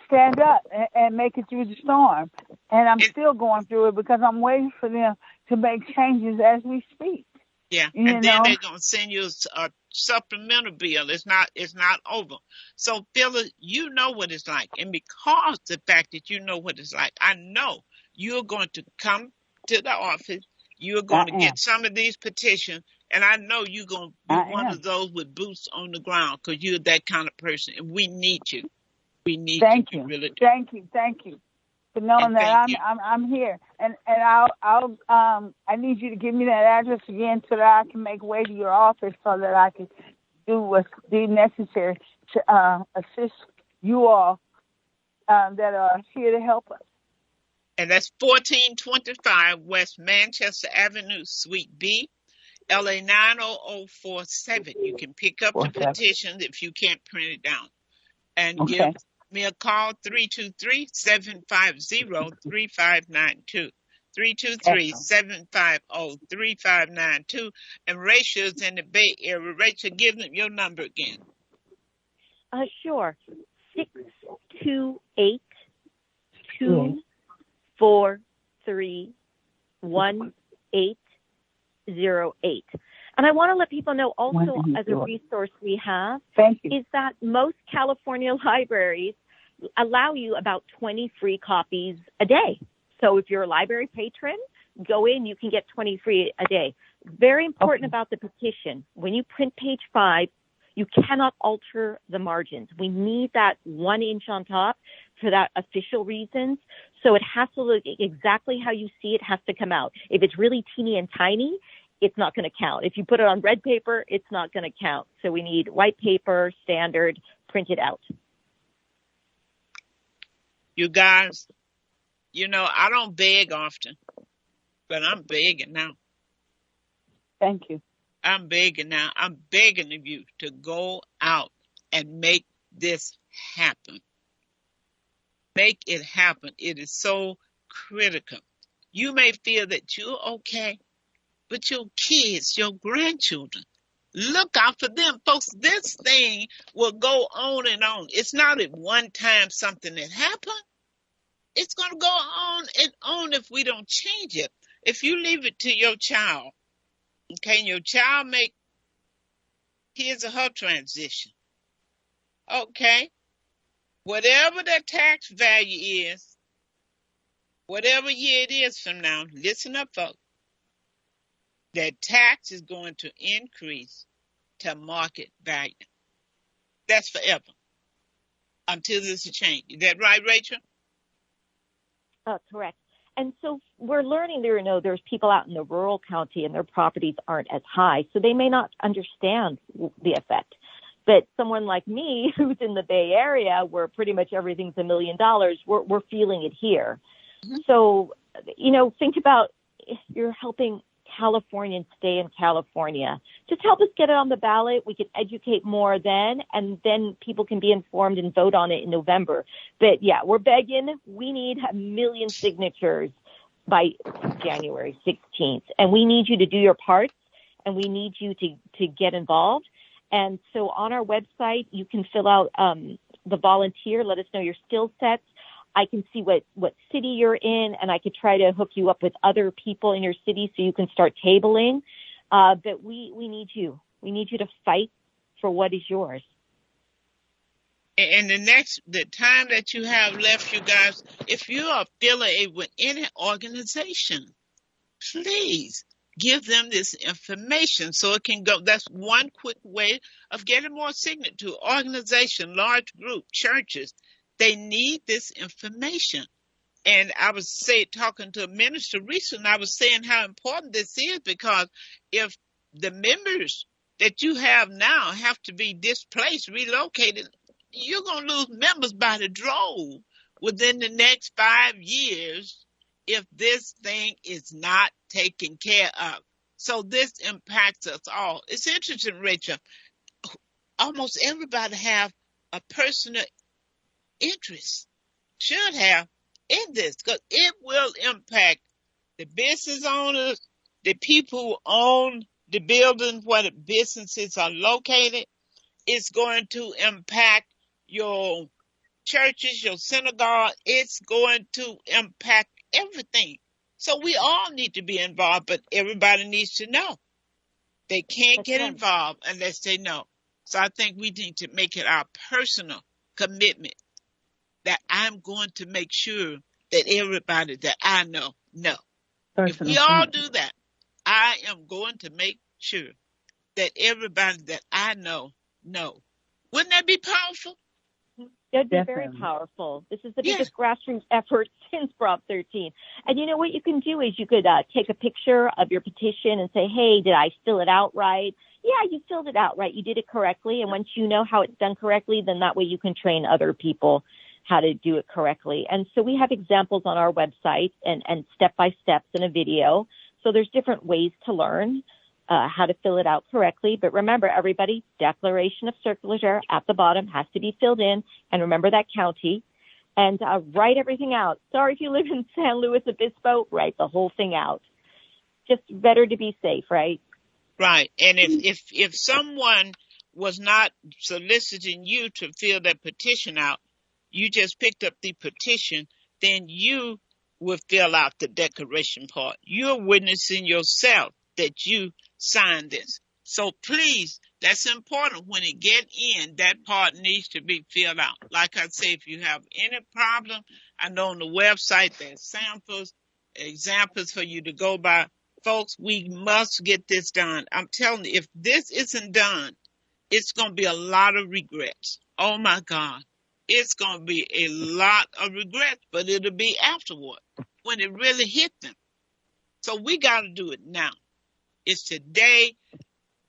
F: stand up and make it through the storm. And I'm still going through it because I'm waiting for them to make changes as we speak.
C: Yeah, and then they're gonna send you a supplemental bill. It's not over. So, Phyllis, you know what it's like, and because the fact that you know what it's like, I know you're going to come to the office. You're going to get some of these petitions, and I know you're going to be one of those with boots on the ground because you're that kind of person, and we need you. We need you.
F: Thank you.
C: Really do.
F: Thank you. For knowing that I'm here, and I need you to give me that address again so that I can make way to your office so that I can do what's necessary to assist you all that are here to help us.
C: And that's 1425 West Manchester Avenue, Suite B, LA 90047. You can pick up the petitions if you can't print it down, and give me a call, 323-750-3592. 323-750-3592. And Rachel's in the Bay Area. Rachel, give them your number again.
E: Sure. 628-243-1808. And I want to let people know also as a resource we have is that most California libraries allow you about 20 free copies a day. So if you're a library patron, go in, you can get 20 free a day. Very important about the petition. When you print page 5, you cannot alter the margins. We need that 1 inch on top for that official reasons. So it has to look exactly how you see it has to come out. If it's really teeny and tiny, it's not going to count. If you put it on red paper, it's not going to count. So we need white paper, standard, printed out.
C: You guys, I don't beg often, but I'm begging now.
F: Thank you.
C: I'm begging now. I'm begging of you to go out and make this happen. Make it happen. It is so critical. You may feel that you're okay, but your kids, your grandchildren, look out for them. Folks, this thing will go on and on. It's not at one time something that happened. It's going to go on and on if we don't change it. If you leave it to your child, okay, and your child make his or her transition, okay, whatever the tax value is, whatever year it is from now, listen up, folks. That tax is going to increase to market value. That's forever until there's a change. Is that right, Rachel?
E: Correct. And so we're learning there's people out in the rural county and their properties aren't as high, so they may not understand the effect. But someone like me who's in the Bay Area where pretty much everything's $1 million, we're feeling it here. Mm-hmm. So, think about if you're helping Californians stay in California. Just help us get it on the ballot. We can educate more then, and then people can be informed and vote on it in November. But yeah, we're begging. We need 1 million signatures by January 16th, and we need you to do your parts, and we need you to get involved. And so on our website, you can fill out the volunteer. Let us know your skill sets. I can see what city you're in, and I could try to hook you up with other people in your city so you can start tabling. But we need you. We need you to fight for what is yours.
C: And the time that you have left, you guys, if you are affiliated with any organization, please give them this information so it can go. That's one quick way of getting more signatures. Organization, large group, churches. They need this information. And I was talking to a minister recently, I was saying how important this is because if the members that you have now have to be displaced, relocated, you're going to lose members by the drove within the next 5 years if this thing is not taken care of. So this impacts us all. It's interesting, Rachel. Almost everybody have a personal interest, should have in this, because it will impact the business owners, the people who own the buildings where the businesses are located. It's going to impact your churches, your synagogue. It's going to impact everything. So we all need to be involved, but everybody needs to know. They can't get involved unless they know. So I think we need to make it our personal commitment that I'm going to make sure that everybody that I know. If we all do that, I am going to make sure that everybody that I know. Wouldn't that be powerful?
E: That'd be very powerful. This is the biggest grassroots effort since Prop 13. And you know what you can do is you could take a picture of your petition and say, hey, did I fill it out right? Yeah, you filled it out right. You did it correctly. And once you know how it's done correctly, then that way you can train other people how to do it correctly. And so we have examples on our website and step-by-steps in a video. So there's different ways to learn how to fill it out correctly. But remember, everybody, declaration of circulature at the bottom has to be filled in. And remember that county. And write everything out. Sorry if you live in San Luis Obispo, write the whole thing out. Just better to be safe, right?
C: Right. And if someone was not soliciting you to fill that petition out, you just picked up the petition, then you will fill out the declaration part. You're witnessing yourself that you signed this. So please, that's important. When it get in, that part needs to be filled out. Like I say, if you have any problem, I know on the website there's samples, examples for you to go by. Folks, we must get this done. I'm telling you, if this isn't done, it's going to be a lot of regrets. Oh, my God. It's going to be a lot of regrets, but it'll be afterward when it really hit them. So we got to do it now. It's today,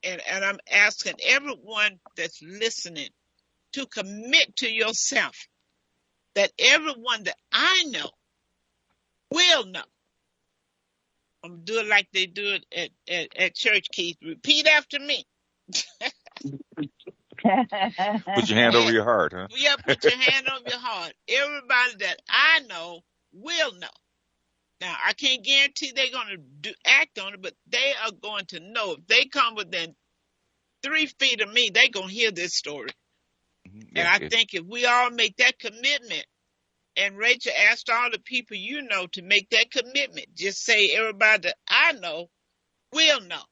C: and I'm asking everyone that's listening to commit to yourself that everyone that I know will know. I'm going to do it like they do it at church, Keith. Repeat after me.
A: Put your hand over your heart, huh?
C: Yeah, put your hand over your heart. Everybody that I know will know. Now, I can't guarantee they're going to act on it, but they are going to know. If they come within 3 feet of me, they're going to hear this story. And I think if we all make that commitment, and Rachel asked all the people you know to make that commitment, just say everybody that I know will know.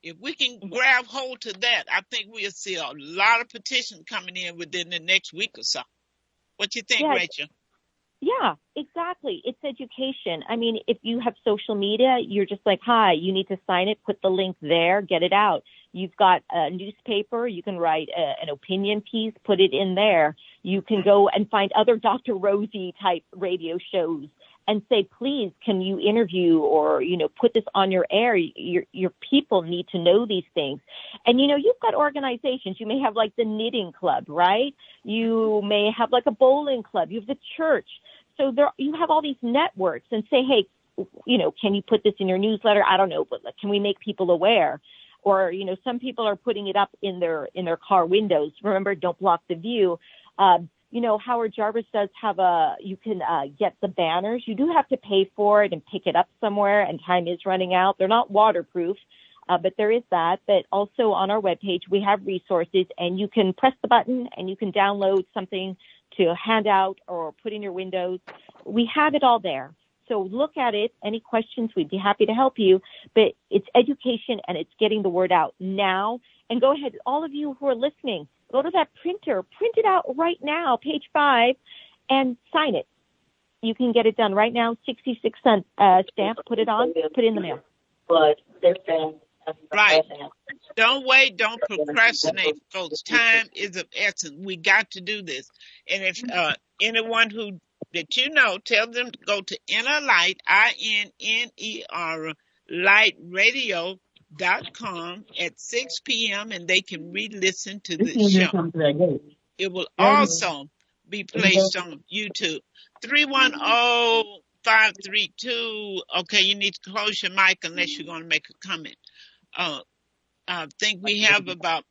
C: If we can grab hold to that, I think we'll see a lot of petitions coming in within the next week or so. What you think, Rachel?
E: Yeah, exactly. It's education. I mean, if you have social media, you're just like, hi, you need to sign it, put the link there, get it out. You've got a newspaper, you can write an opinion piece, put it in there. You can go and find other Dr. Rosie type radio shows and say, please, can you interview or, put this on your air? Your people need to know these things. And, you've got organizations. You may have like the knitting club, right? You may have like a bowling club. You have the church. So you have all these networks and say, hey, can you put this in your newsletter? I don't know, but can we make people aware? Or, some people are putting it up in their car windows. Remember, don't block the view. Howard Jarvis does have you can get the banners. You do have to pay for it and pick it up somewhere, and time is running out. They're not waterproof, but there is that. But also on our webpage, we have resources, and you can press the button and you can download something to hand out or put in your windows. We have it all there. So look at it. Any questions, we'd be happy to help you. But it's education and it's getting the word out now. And go ahead, all of you who are listening, go to that printer, print it out right now, page 5, and sign it. You can get it done right now, 66-cent stamp, put it on, put it in the mail.
C: Right. Don't wait. Don't procrastinate, folks. Time is of essence. We got to do this. And if anyone that you know, tell them to go to Inner Light, INNER, lightradio.com at 6 p.m. and they can re-listen to the show. It will also be placed on YouTube. 310-532. Okay, you need to close your mic unless you're going to make a comment. I think we have about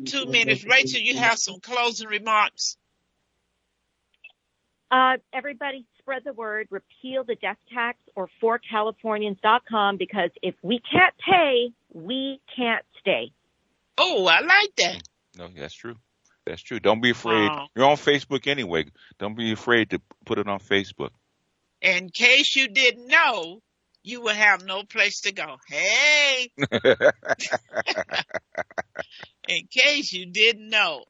C: 2 minutes. Rachel, you have some closing remarks?
E: Everybody spread the word, repeal the death tax or forcalifornians.com, because if we can't pay, we can't stay.
C: Oh, I like that.
A: No, that's true. That's true. Don't be afraid.
C: Wow.
A: You're on Facebook anyway. Don't be afraid to put it on Facebook.
C: In case you didn't know, you will have no place to go. Hey, in case you didn't know.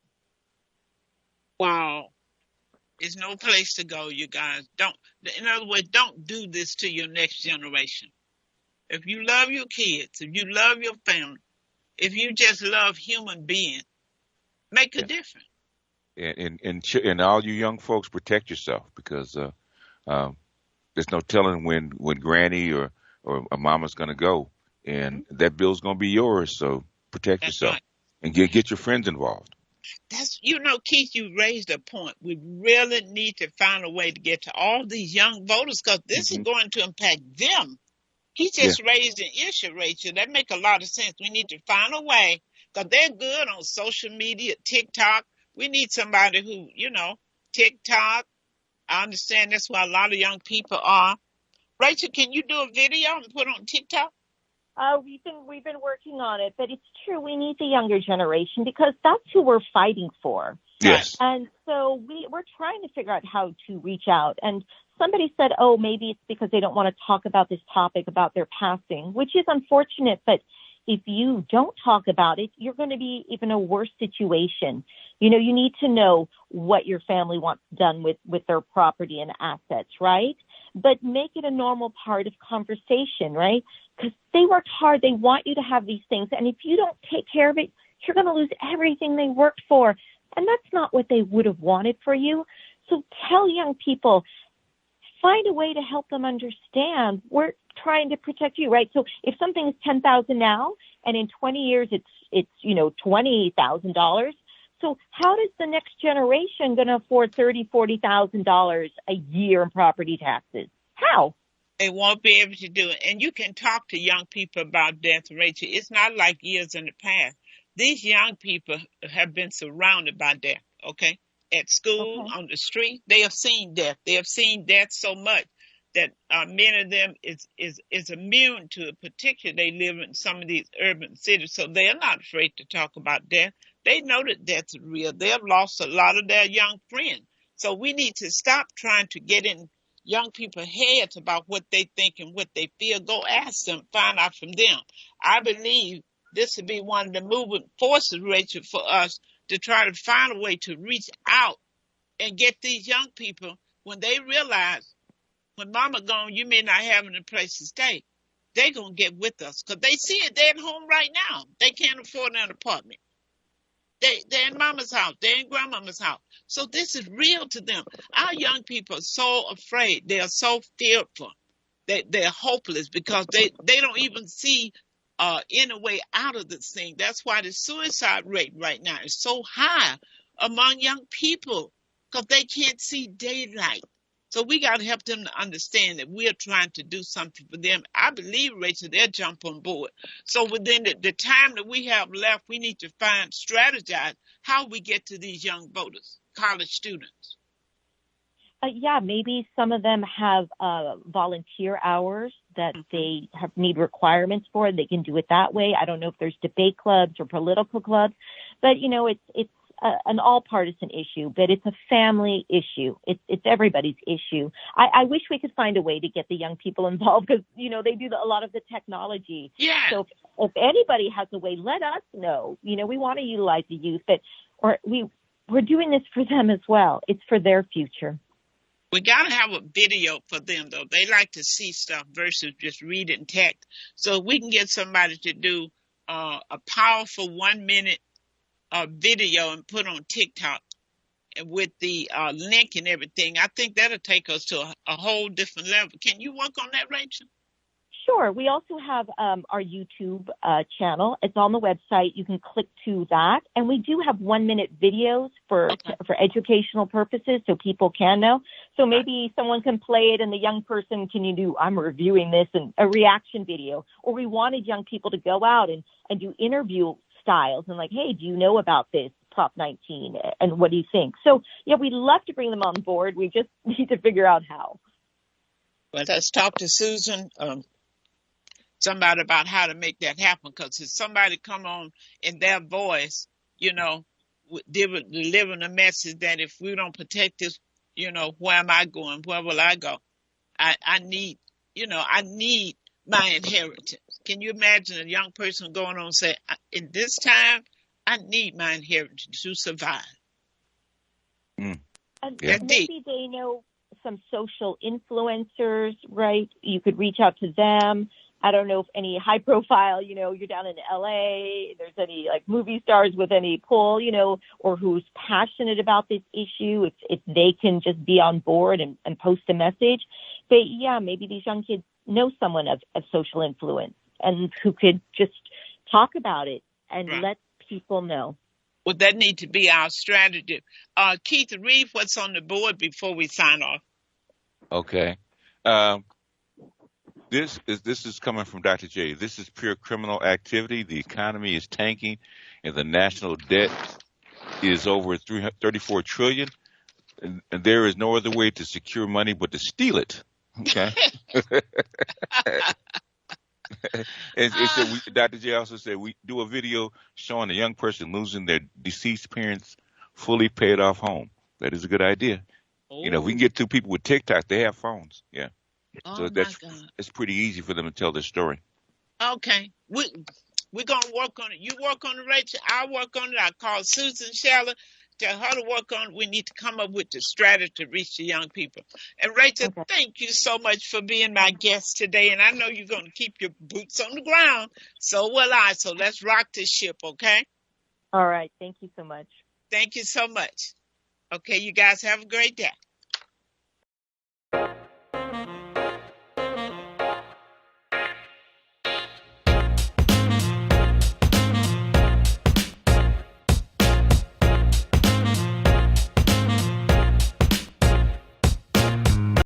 C: Wow. There's no place to go, you guys. In other words, don't do this to your next generation. If you love your kids, if you love your family, if you just love human beings, make a difference.
A: And all you young folks, protect yourself, because there's no telling when Granny or Mama's going to go, and that bill's going to be yours. So protect yourself,
C: right.
A: And get your friends involved.
C: Keith, you raised a point. We really need to find a way to get to all these young voters, because this is going to impact them. He just raised an issue, Rachel. That make a lot of sense. We need to find a way, because they're good on social media, TikTok. We need somebody who, TikTok. I understand that's why a lot of young people are. Rachel, can you do a video and put on TikTok?
E: We've been working on it, but it's true. We need the younger generation, because that's who we're fighting for.
A: Yes.
E: And so we're trying to figure out how to reach out. And somebody said, oh, maybe it's because they don't want to talk about this topic about their passing, which is unfortunate. But if you don't talk about it, you're going to be even a worse situation. You need to know what your family wants done with their property and assets, right? But make it a normal part of conversation, right? Because they worked hard. They want you to have these things. And if you don't take care of it, you're going to lose everything they worked for. And that's not what they would have wanted for you. So tell young people, find a way to help them understand we're trying to protect you, right? So if something is $10,000 now, and in 20 years it's $20,000, so how does the next generation going to afford $30,000, $40,000 a year in property taxes? How?
C: They won't be able to do it. And you can talk to young people about death, Rachel. It's not like years in the past. These young people have been surrounded by death, okay? At school, on the street, they have seen death. They have seen death so much that many of them is immune to it, particularly they live in some of these urban cities, so they are not afraid to talk about death. They know that death is real. They have lost a lot of their young friends. So we need to stop trying to get in young people's heads about what they think and what they feel. Go ask them, find out from them. I believe this would be one of the moving forces, Rachel, for us to try to find a way to reach out and get these young people, when they realize when Mama gone, you may not have any place to stay. They're going to get with us, because they see it. They're at home right now. They can't afford an apartment. They're in Mama's house. They're in Grandmama's house. So this is real to them. Our young people are so afraid. They are so fearful. They're hopeless, because they don't even see any way out of this thing. That's why the suicide rate right now is so high among young people, because they can't see daylight. So we got to help them to understand that we're trying to do something for them. I believe, Rachel, they'll jump on board. So within the time that we have left, we need to strategize how we get to these young voters, college students.
E: Maybe some of them have volunteer hours that they need requirements for. They can do it that way. I don't know if there's debate clubs or political clubs, but it's an all-partisan issue, but it's a family issue. It's everybody's issue. I wish we could find a way to get the young people involved, because, they do a lot of the technology.
C: Yeah.
E: So if anybody has a way, let us know. We want to utilize the youth, but we're doing this for them as well. It's for their future.
C: We got to have a video for them, though. They like to see stuff versus just reading text. So we can get somebody to do a powerful 1-minute video and put on TikTok, and with the link and everything. I think that'll take us to a whole different level. Can you work on that, Rachel?
E: Sure. We also have our YouTube channel. It's on the website. You can click to that. And we do have 1-minute videos for educational purposes, so people can know. So maybe someone can play it and the young person can do, I'm reviewing this, and a reaction video. Or we wanted young people to go out and do interview styles and hey, do you know about this? Prop 19, and what do you think? So, yeah, we'd love to bring them on board. We just need to figure out how.
C: Well, let's talk to Susan, somebody about how to make that happen. Because if somebody come on in their voice, delivering a message that if we don't protect this, where am I going? Where will I go? I need, I need my inheritance. Can you imagine a young person going on and say, in this time, I need my inheritance to survive?
E: And
A: Yeah.
E: maybe they know some social influencers, right? You could reach out to them. I don't know if any high profile, you're down in LA, there's any like movie stars with any pull, or who's passionate about this issue, if they can just be on board and post a message. But yeah, maybe these young kids know someone of social influence and who could just talk about it and let people know.
C: Well, that need to be our strategy. Keith, read what's on the board before we sign off.
A: Okay. This is coming from Dr. J. This is pure criminal activity. The economy is tanking, and the national debt is over $34 trillion. And there is no other way to secure money but to steal it. Okay. And so Dr. J also said we do a video showing a young person losing their deceased parents' fully paid off home. That is a good idea.
C: Oh.
A: If we can get two people with TikTok, they have phones. Yeah.
C: Oh,
A: So it's pretty easy for them to tell their story.
C: Okay. We're going to work on it. You work on it, Rachel. I'll work on it. I'll call Susan Scheller, tell her to work on it. We need to come up with the strategy to reach the young people. And Rachel, Thank you so much for being my guest today. And I know you're going to keep your boots on the ground. So will I. So let's rock this ship, okay?
E: All right. Thank you so much.
C: Thank you so much. Okay, you guys have a great day.